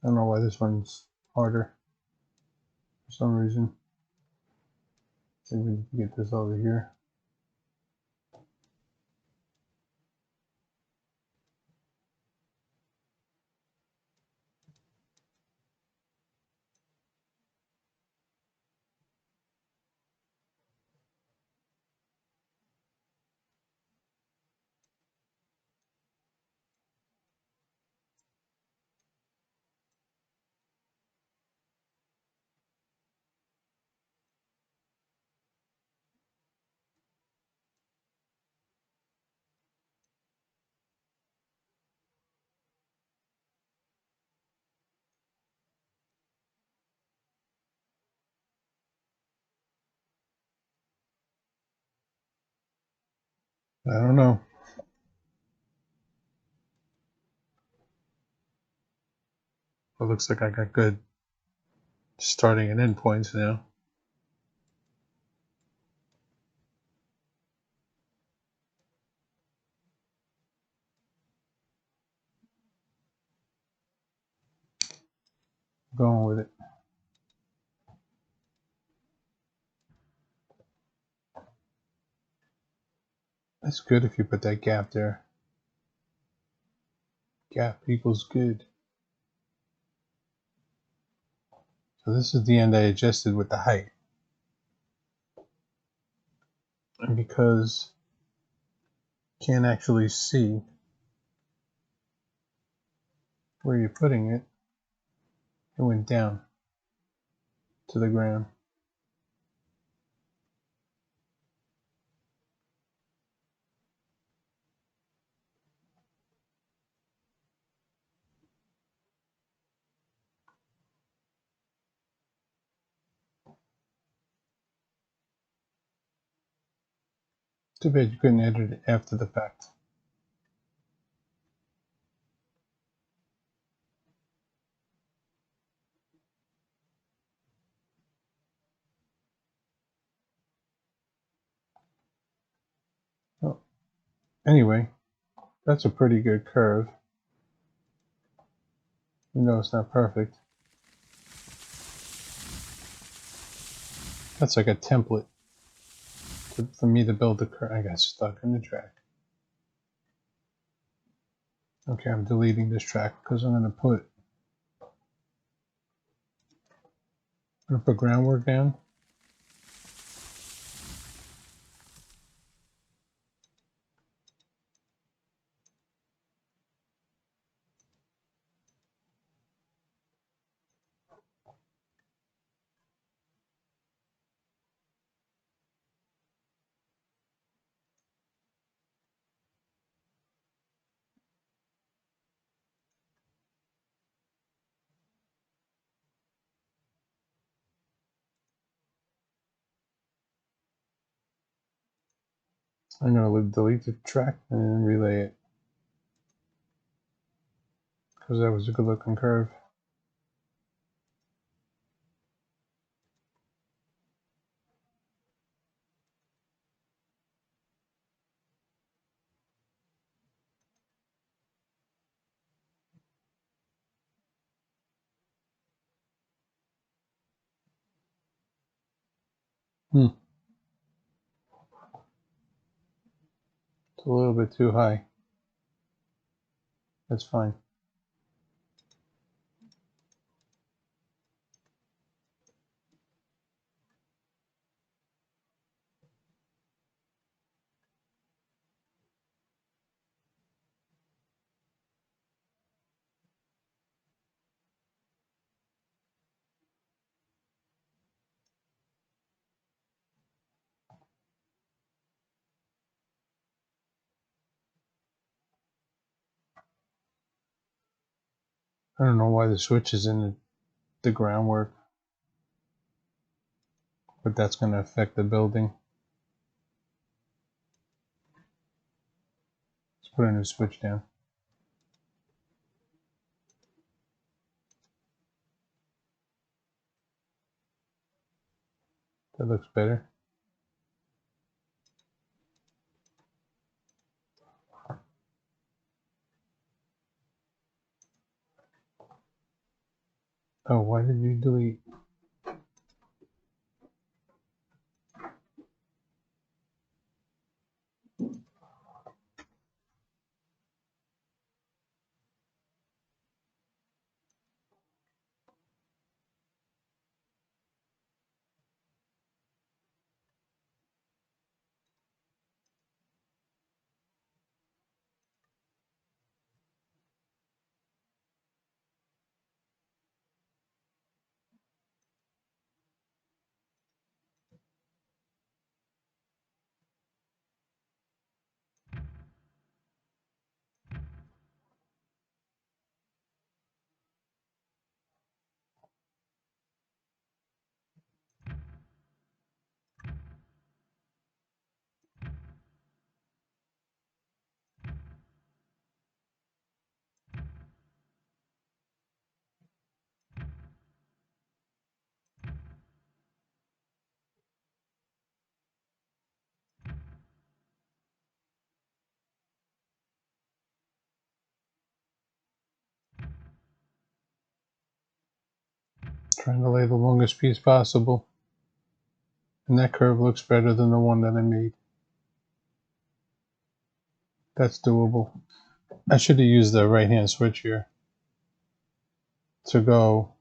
I don't know why this one's harder for some reason. Maybe we need to get this over here. I don't know. It looks like I got good starting and end points now. I'm going with it. That's good if you put that gap there. Gap equals good. So this is the end I adjusted with the height. And because you can't actually see where you're putting it, it went down. to the ground. Too bad you couldn't edit it after the fact. Oh, anyway, that's a pretty good curve. You know it's not perfect. That's like a template for me to build the curve. I got stuck in the track. Okay, I'm deleting this track because I'm gonna put groundwork down. I'm gonna delete the track and then relay it because that was a good looking curve. It's a little bit too high. That's fine. I don't know why the switch is in the groundwork, but that's going to affect the building. Let's put a new switch down. That looks better. Oh, why did you delete? Trying to lay the longest piece possible. And that curve looks better than the one that I made. That's doable. I should have used the right hand switch here to go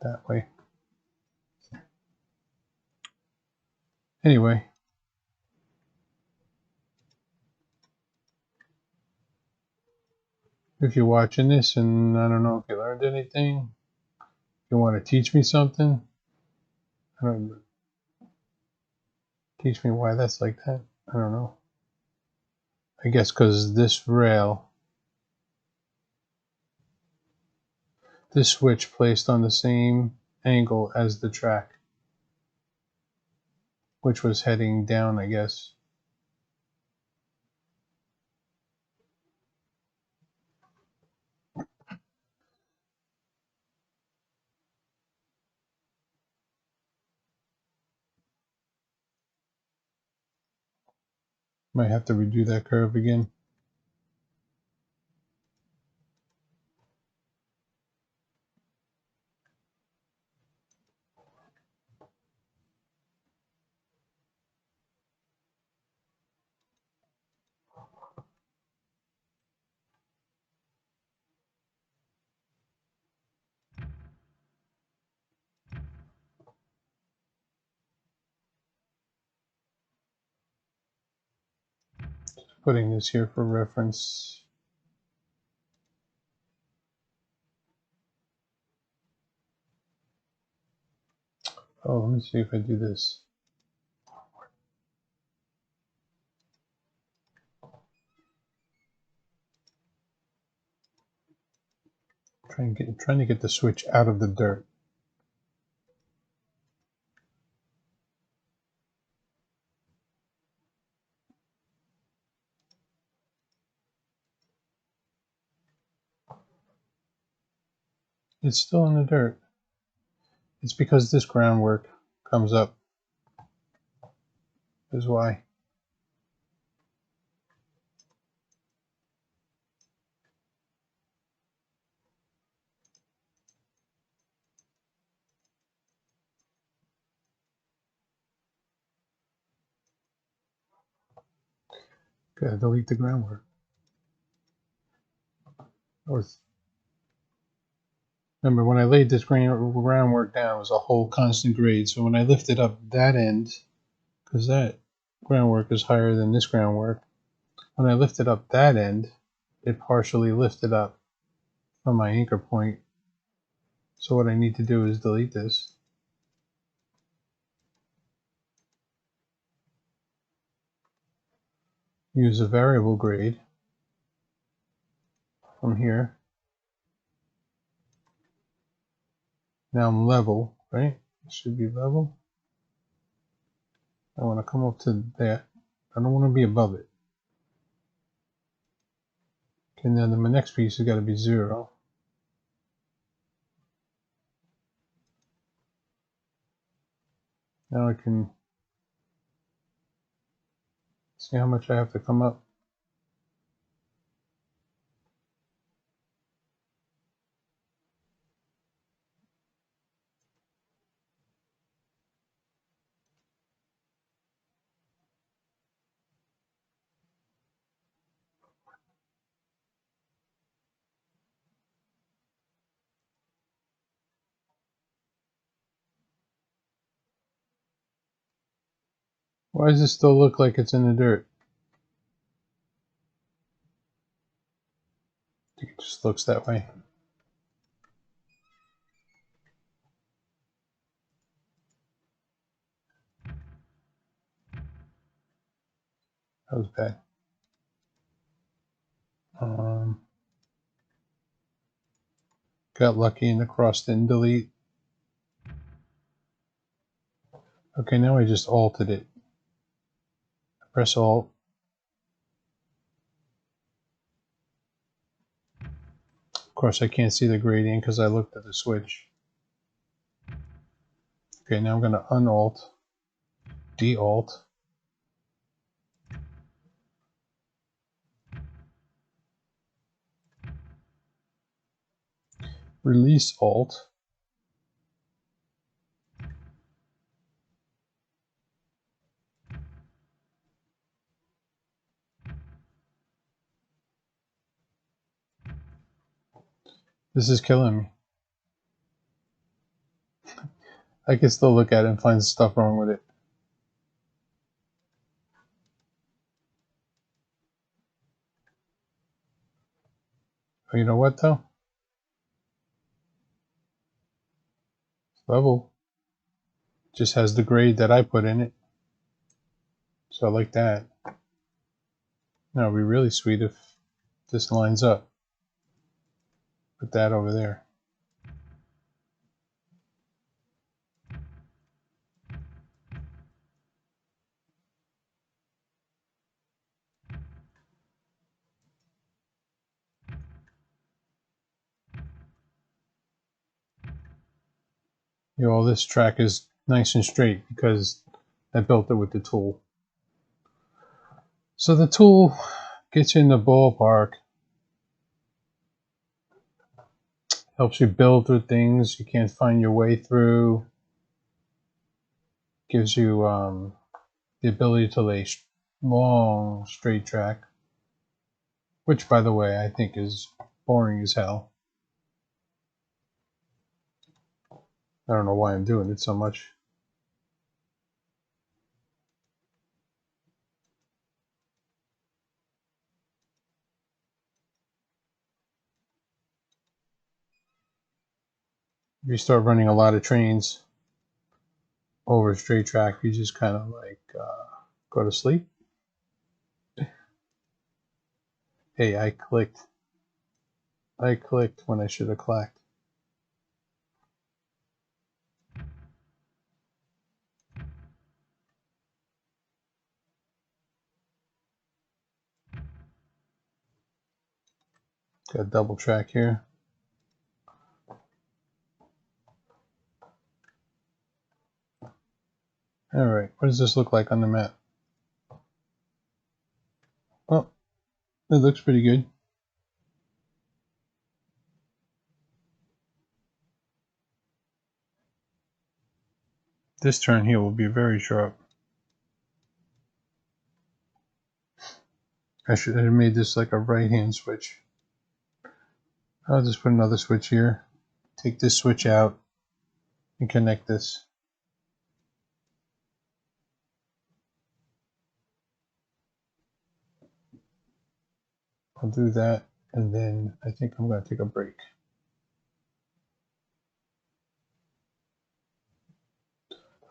that way. Anyway, if you're watching this and I don't know if you learned anything, You want to teach me something? I don't teach me why that's like that. I don't know. I guess because this rail, this switch placed on the same angle as the track, which was heading down, I guess. Might have to redo that curve again. Putting this here for reference. Oh, let me see if I do this. Trying to get the switch out of the dirt. It's still in the dirt. It's because this groundwork comes up, is why. Gotta delete the groundwork. Or remember, when I laid this groundwork down, it was a whole constant grade. So when I lifted up that end, because that groundwork is higher than this groundwork, when I lifted up that end, it partially lifted up from my anchor point. So what I need to do is delete this. Use a variable grade from here. Now I'm level, right? It should be level. I want to come up to that. I don't want to be above it. Okay, now my next piece has got to be 0. Now I can see how much I have to come up. Why does it still look like it's in the dirt? I think it just looks that way. That was bad. Got lucky and the cross didn't delete. Okay, now I just altered it. Press Alt. Of course, I can't see the gradient because I looked at the switch. Okay, now I'm going to unalt, de-alt. Release Alt. This is killing me. I can still look at it and find stuff wrong with it. Oh, you know what though? level. Just has the grade that I put in it. So I like that. Now it'd be really sweet if this lines up. Put that over there. You know, this track is nice and straight because I built it with the tool. So the tool gets you in the ballpark, helps you build through things you can't find your way through, gives you the ability to lay long straight track, which by the way I think is boring as hell. I don't know why I'm doing it so much. If you start running a lot of trains over a straight track, you just kind of like go to sleep. Hey, I clicked when I should have clacked. Got a double track here. Alright, what does this look like on the map? Oh, it looks pretty good. This turn here will be very sharp. I should have made this like a right-hand switch. I'll just put another switch here. Take this switch out and connect this. I'll do that, and then I think I'm going to take a break.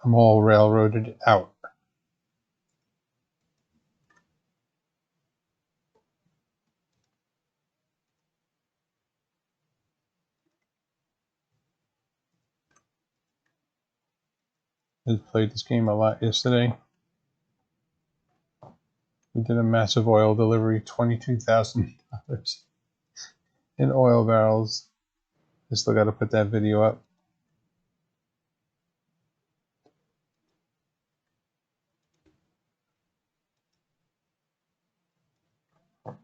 I'm all railroaded out. I played this game a lot yesterday. We did a massive oil delivery, $22,000 in oil barrels. I still got to put that video up. All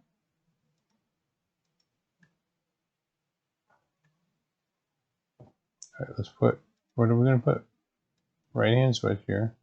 right, let's put, what are we going to put? Right hand switch here.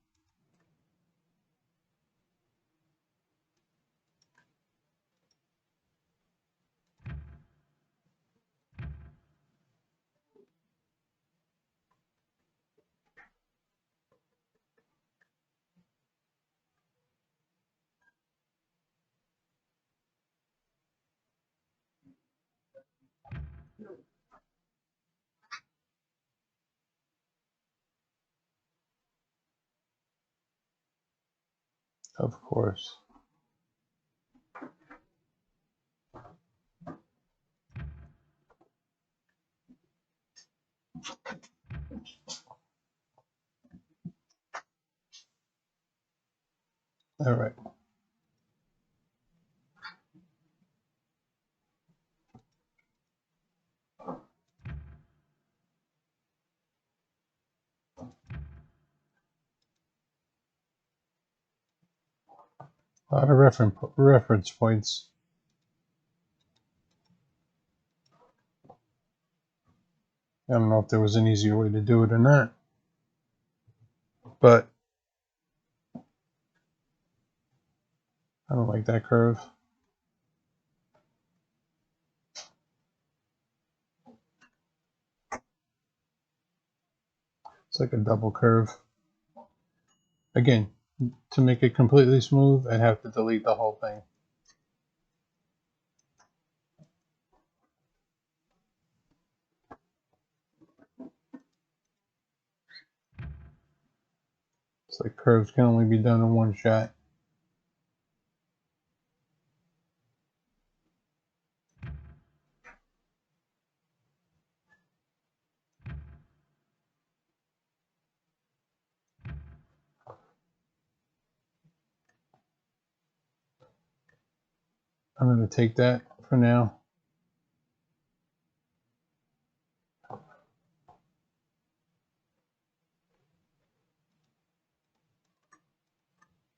Of course. All right. A lot of reference points. I don't know if there was an easier way to do it or not, but I don't like that curve. It's like a double curve. Again, to make it completely smooth, I'd have to delete the whole thing. It's like curves can only be done in one shot. I'm going to take that for now.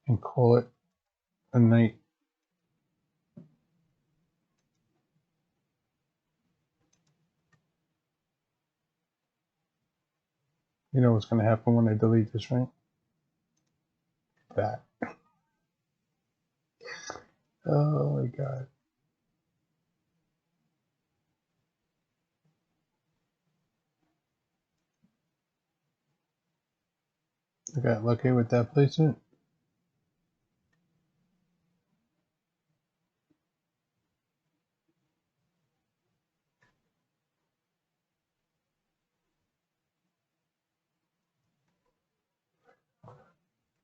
And call it a night. You know what's going to happen when I delete this, right? That. Oh my god. I got lucky with that placement.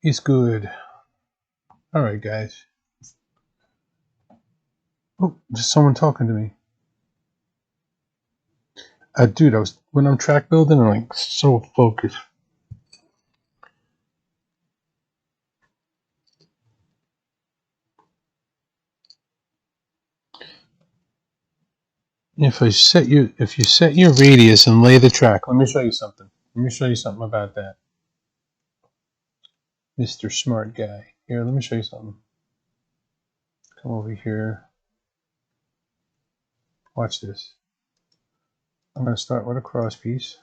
He's good. Alright, guys. Oh, there's someone talking to me. Dude, when I'm track building, I'm like so focused. If you set your radius and lay the track, let me show you something. Let me show you something about that. Mr. Smart Guy. Here, let me show you something. Come over here. Watch this. I'm going to start with a cross piece.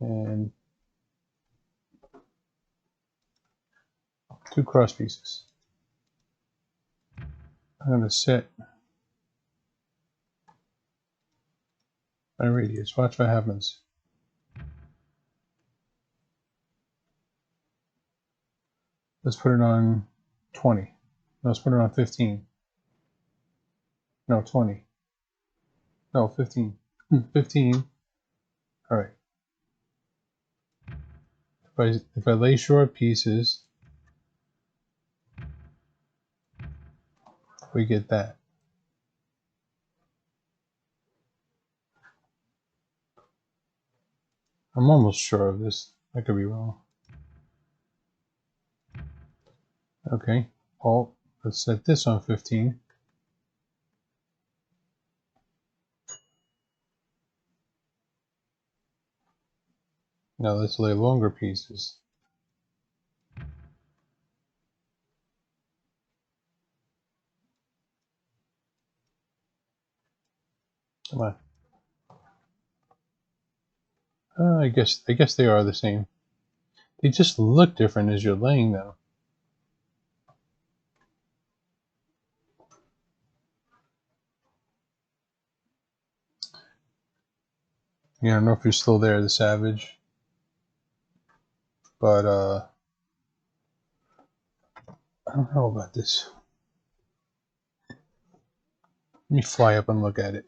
And 2 cross pieces. I'm going to set my radius. Watch what happens. Let's put it on 20. No, let's put it on 15. No, 20. No, 15. 15. All right. If I lay short pieces, we get that. I'm almost sure of this. I could be wrong. Okay. Alt. Let's set this on 15. Now let's lay longer pieces. Come on. I guess they are the same. They just look different as you're laying them. I don't know if you're still there, the Savage. But I don't know about this. Let me fly up and look at it.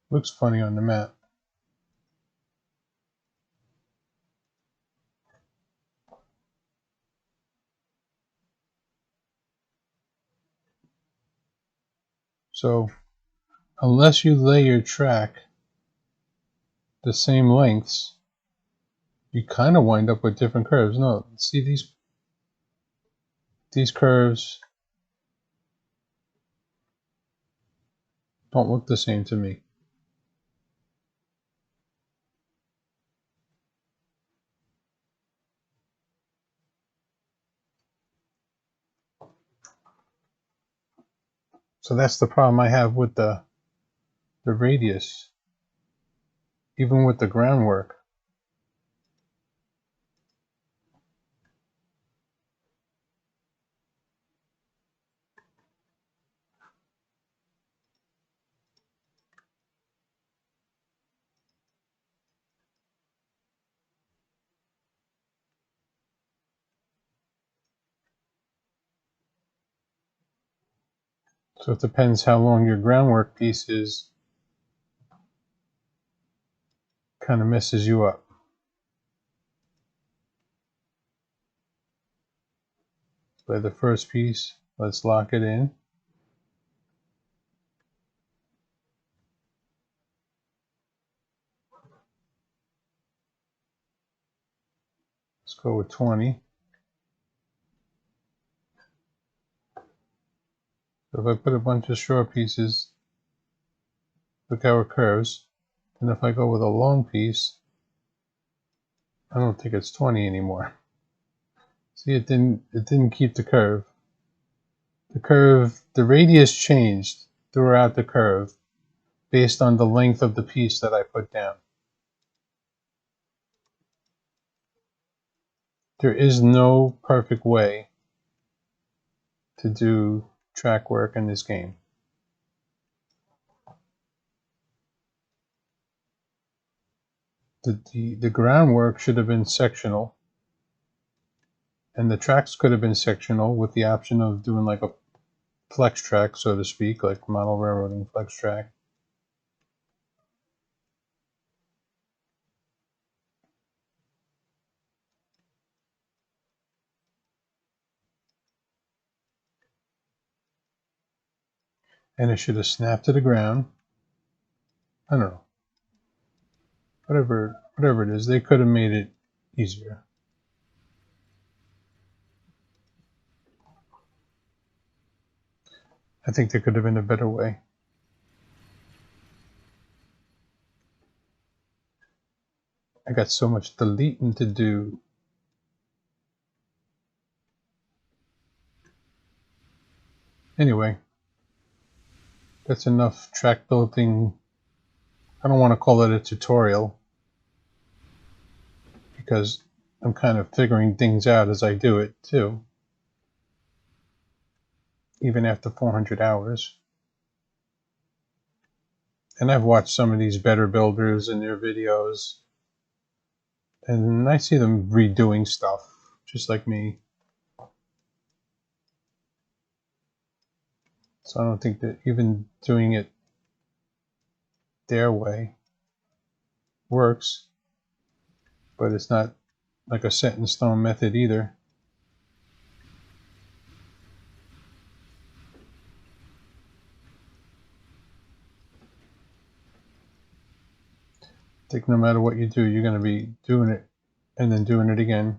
Looks funny on the map. So unless you lay your track the same lengths, you kind of wind up with different curves. No, see these curves don't look the same to me. So that's the problem I have with the radius, even with the groundwork. So it depends how long your groundwork piece is kind of messes you up. Play the first piece. Let's lock it in. Let's go with 20. So if I put a bunch of short pieces, look how it curves. And if I go with a long piece, I don't think it's 20 anymore. See, it didn't keep the curve. The radius changed throughout the curve based on the length of the piece that I put down. There is no perfect way to do track work in this game. The groundwork should have been sectional, and the tracks could have been sectional with the option of doing like a flex track, so to speak, like model railroading flex track. And it should have snapped to the ground. I don't know. Whatever it is, they could have made it easier. I think there could have been a better way. I got so much deleting to do. Anyway, that's enough track building. I don't want to call it a tutorial because I'm kind of figuring things out as I do it too, even after 400 hours. And I've watched some of these better builders in their videos, and I see them redoing stuff just like me. So I don't think that even doing it their way works, but it's not like a set in stone method either. I think no matter what you do, you're going to be doing it and then doing it again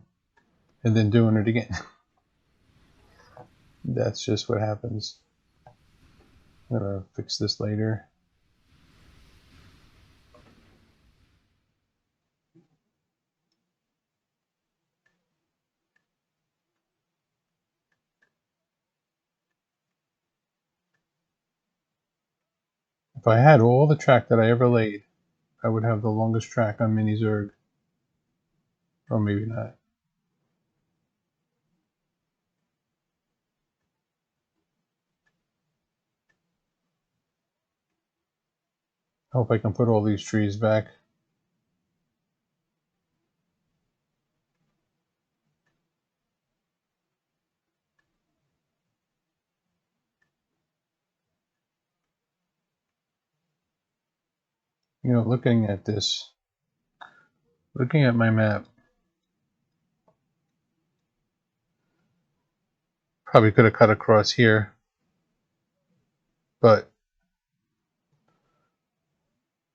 and then doing it again. That's just what happens. I'm going to fix this later. If I had all the track that I ever laid, I would have the longest track on Mini Zerg. Or maybe not. I hope I can put all these trees back. You know, looking at this, looking at my map, probably could have cut across here, but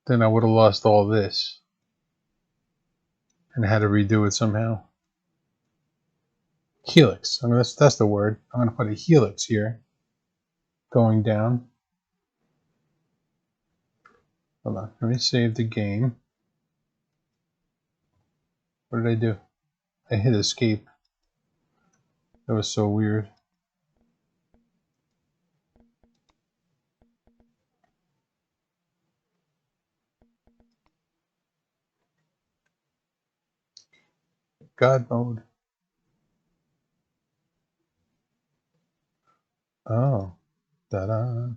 then I would have lost all this and had to redo it somehow. Helix. I mean, that's the word. I'm going to put a helix here going down. Hold on. Let me save the game. What did I do? I hit escape. That was so weird. God mode. Oh. Ta-da.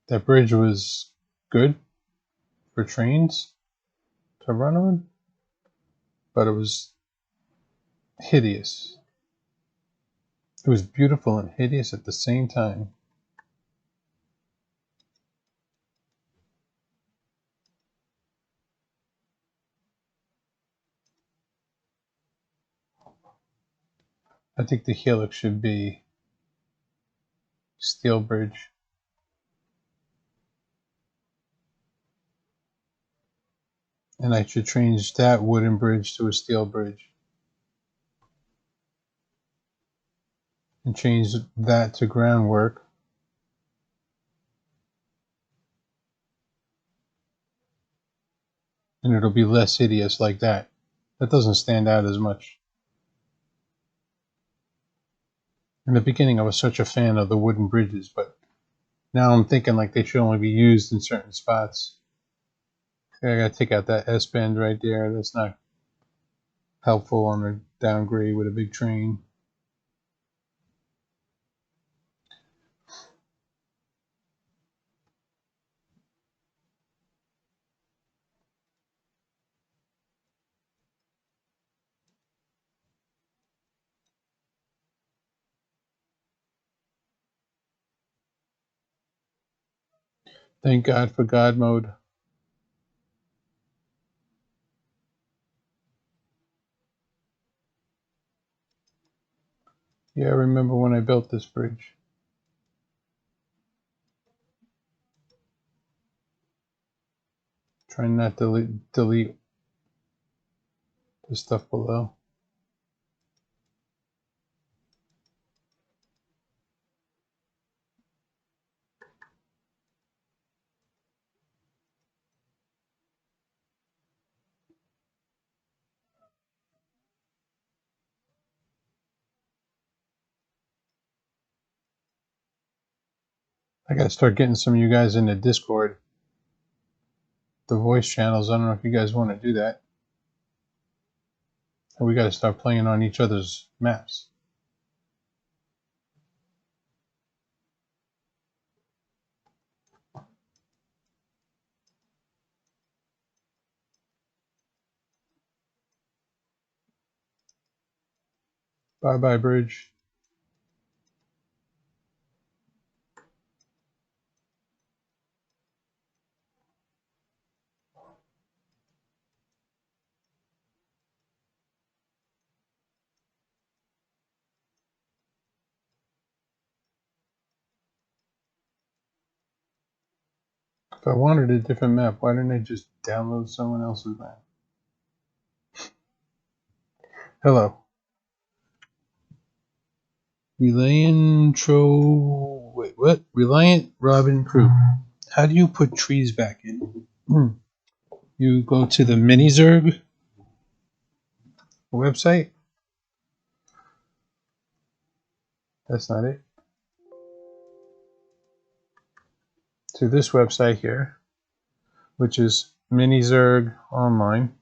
That bridge was good for trains to run on. but it was hideous. It was beautiful and hideous at the same time. I think the helix should be steel bridge. And I should change that wooden bridge to a steel bridge. And change that to groundwork. And it'll be less hideous like that. That doesn't stand out as much. In the beginning, I was such a fan of the wooden bridges, but now I'm thinking like they should only be used in certain spots. I gotta take out that S-bend right there. That's not helpful on a downgrade with a big train. Thank God for God mode. Yeah, I remember when I built this bridge. Trying not to delete the stuff below. I gotta start getting some of you guys into Discord. The voice channels, I don't know if you guys want to do that. We gotta start playing on each other's maps. Bye bye, bridge. If I wanted a different map, why didn't I just download someone else's map? Hello. Reliant Robin Crew. How do you put trees back in? You go to the Minizerg website. That's not it. To this website here, which is Minizerg Online.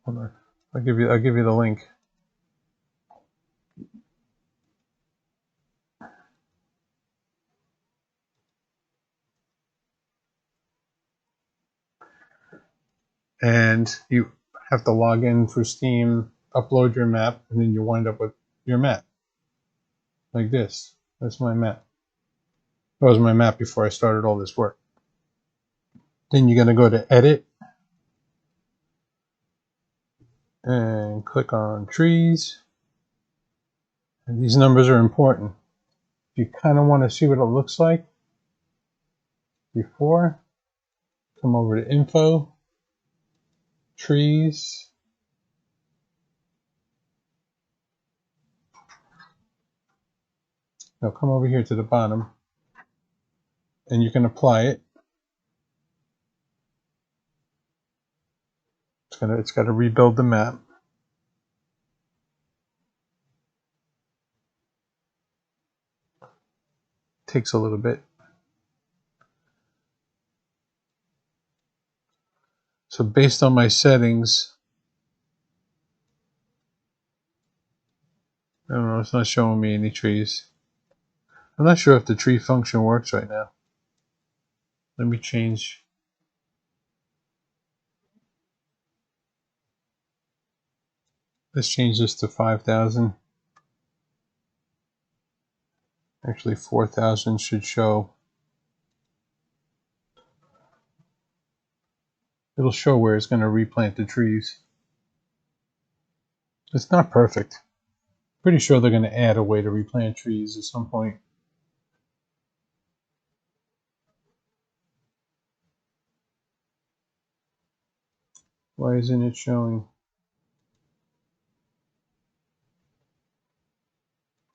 Hold on. I'll give you the link. And you have to log in for Steam, upload your map, and then you wind up with your map. Like this. That's my map. That was my map before I started all this work. Then you're going to go to Edit and click on Trees. And these numbers are important. If you kind of want to see what it looks like before, come over to Info, Trees. Now come over here to the bottom and you can apply it. It's got to rebuild the map. Takes a little bit. So based on my settings, I don't know, it's not showing me any trees. I'm not sure if the tree function works right now. Let me change. Let's change this to 5,000. Actually, 4,000 should show. It'll show where it's going to replant the trees. It's not perfect. Pretty sure they're going to add a way to replant trees at some point. Why isn't it showing?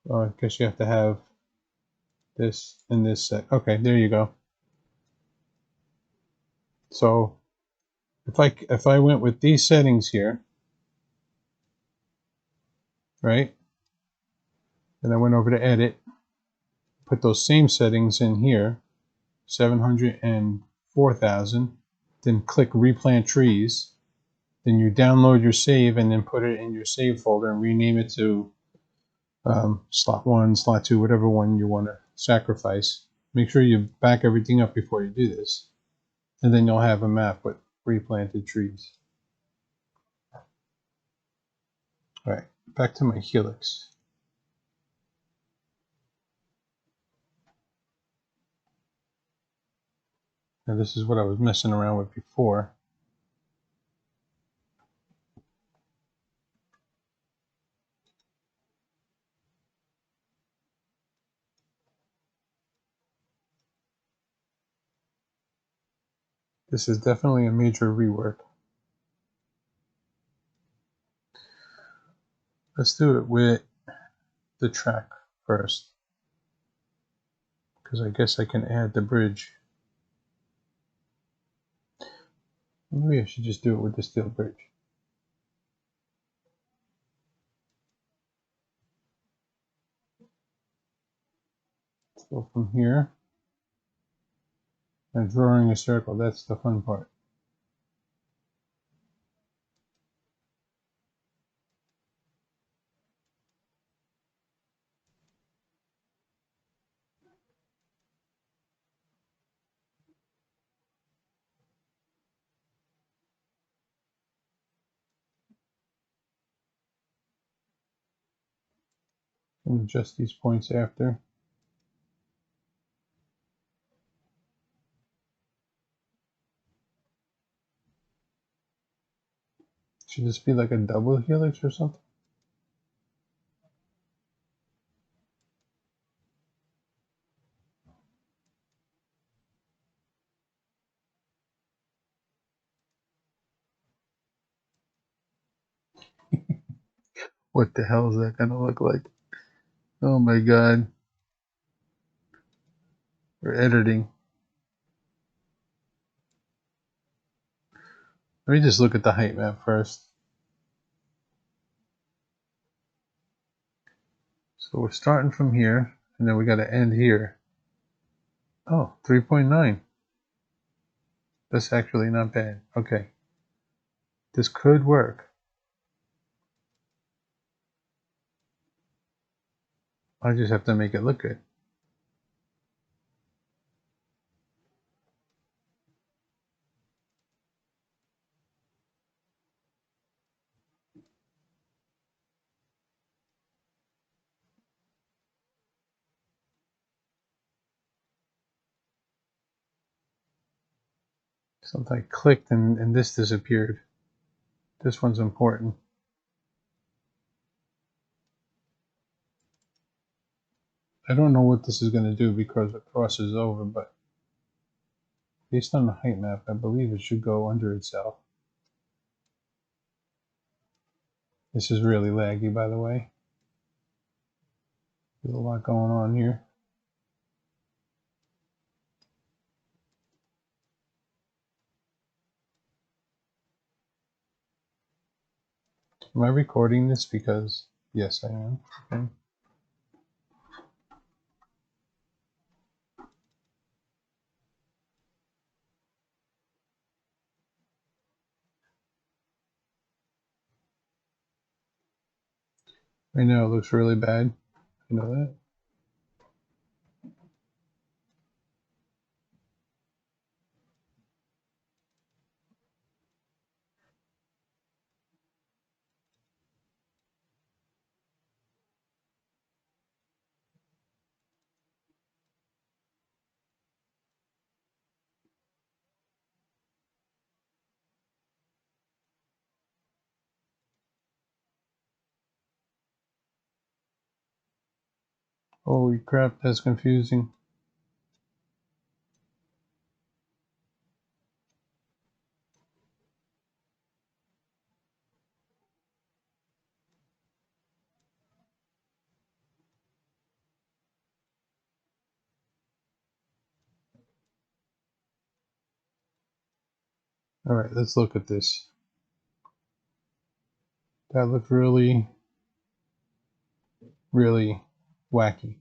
Oh, I guess you have to have this and this set. Okay, there you go. So if I went with these settings here, right? And I went over to edit, put those same settings in here, 700 and 4,000, then click replant trees. Then you download your save and then put it in your save folder and rename it to slot 1, slot 2, whatever one you want to sacrifice. Make sure you back everything up before you do this. And then you'll have a map with replanted trees. All right, back to my helix. Now this is what I was messing around with before. This is definitely a major rework. Let's do it with the track first, because I guess I can add the bridge. Maybe I should just do it with the steel bridge. Let's go from here. And drawing a circle, that's the fun part. And adjust these points after. Should this be like a double helix or something? What the hell is that gonna look like? Oh my god. We're editing. Let me just look at the height map first. So we're starting from here, and then we got to end here. Oh, 3.9. That's actually not bad. Okay. This could work. I just have to make it look good. Something I clicked and this disappeared. This one's important. I don't know what this is going to do because it crosses over, but based on the height map, I believe it should go under itself. This is really laggy, by the way. There's a lot going on here. Am I recording this? Because yes, I am. Okay. Right now it looks really bad. You know that? Holy crap, that's confusing. All right, let's look at this. That looked really, really wacky.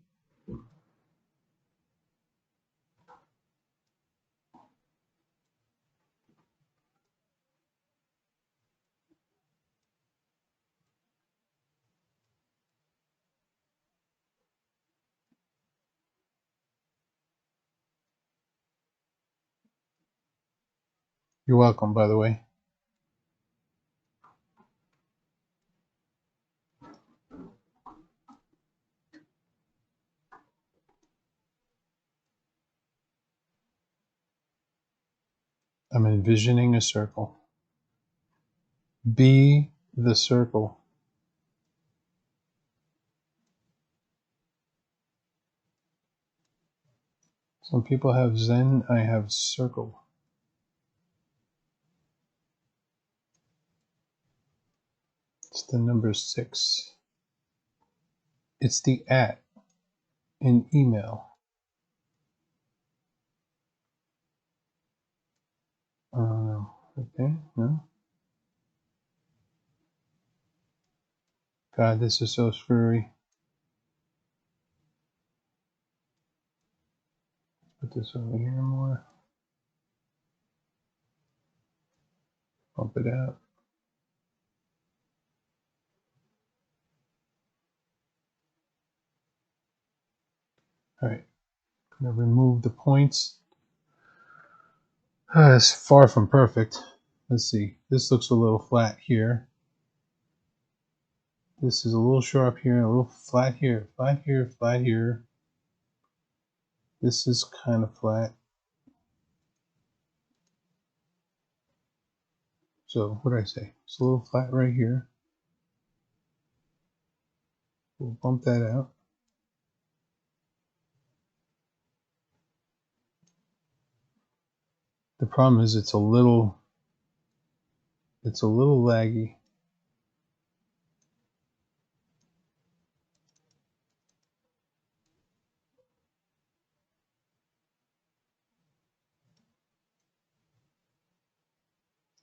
You're welcome, by the way. I'm envisioning a circle. Be the circle. Some people have Zen, I have circle. It's the number 6. It's the @ in email. Okay, no. God, this is so screwy. Put this over here more. Bump it out. All right, I'm gonna remove the points. It's far from perfect. Let's see. This looks a little flat here. This is a little sharp here, a little flat here, flat here, flat here. This is kind of flat. So what did I say? It's a little flat right here. We'll bump that out. The problem is it's a little laggy.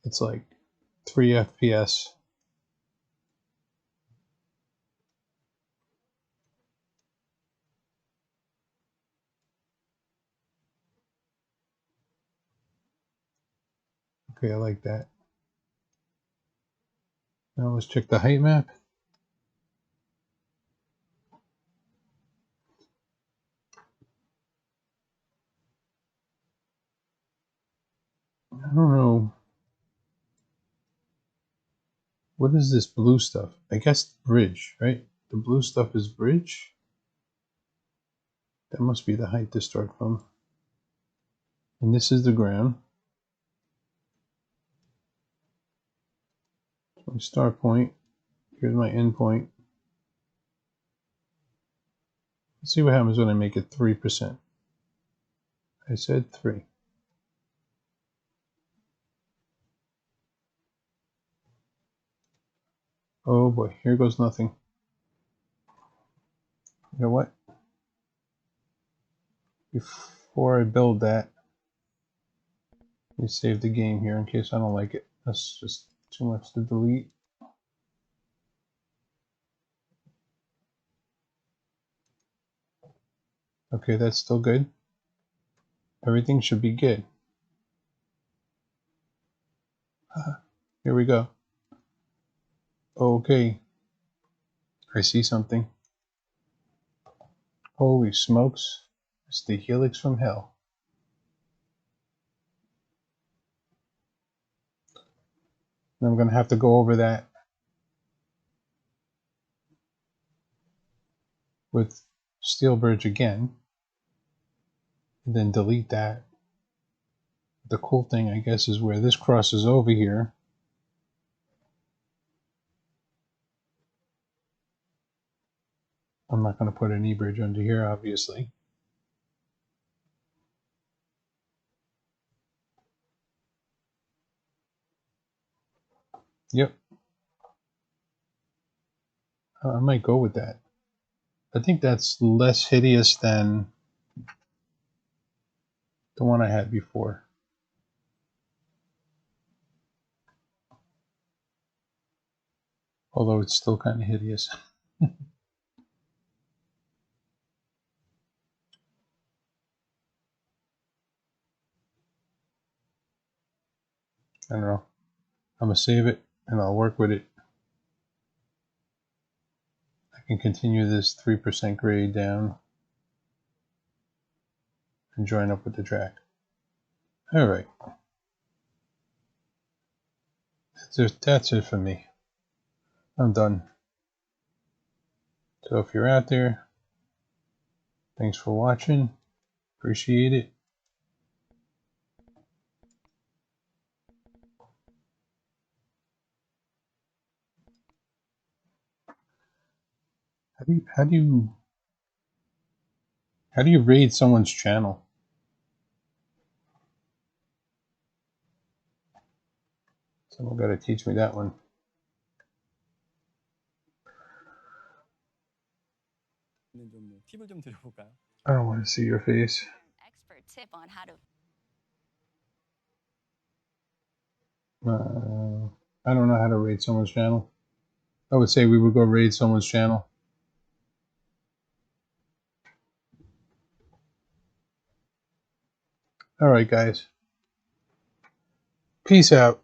It's like 3 FPS. Okay, I like that. Now let's check the height map. I don't know. What is this blue stuff? I guess bridge, right? The blue stuff is bridge. That must be the height to start from. And this is the ground. My start point. Here's my end point. Let's see what happens when I make it 3%. I said 3. Oh boy, here goes nothing. You know what? Before I build that, let me save the game here in case I don't like it. That's just too much to delete. Okay, that's still good. Everything should be good. Here we go. Okay. I see something. Holy smokes. It's the helix from hell. And I'm going to have to go over that with steel bridge again. And then delete that. The cool thing, I guess, is where this crosses over here. I'm not going to put an E-bridge under here, obviously. Yep. I might go with that. I think that's less hideous than the one I had before. Although it's still kind of hideous. I don't know. I'm going to save it and I'll work with it. I can continue this 3% grade down and join up with the track. All right. That's it for me. I'm done. So if you're out there, thanks for watching. Appreciate it. How do you raid someone's channel? Someone got to teach me that one. I don't want to see your face. Expert tip on how to. I don't know how to raid someone's channel. I would say we would go raid someone's channel. All right, guys. Peace out.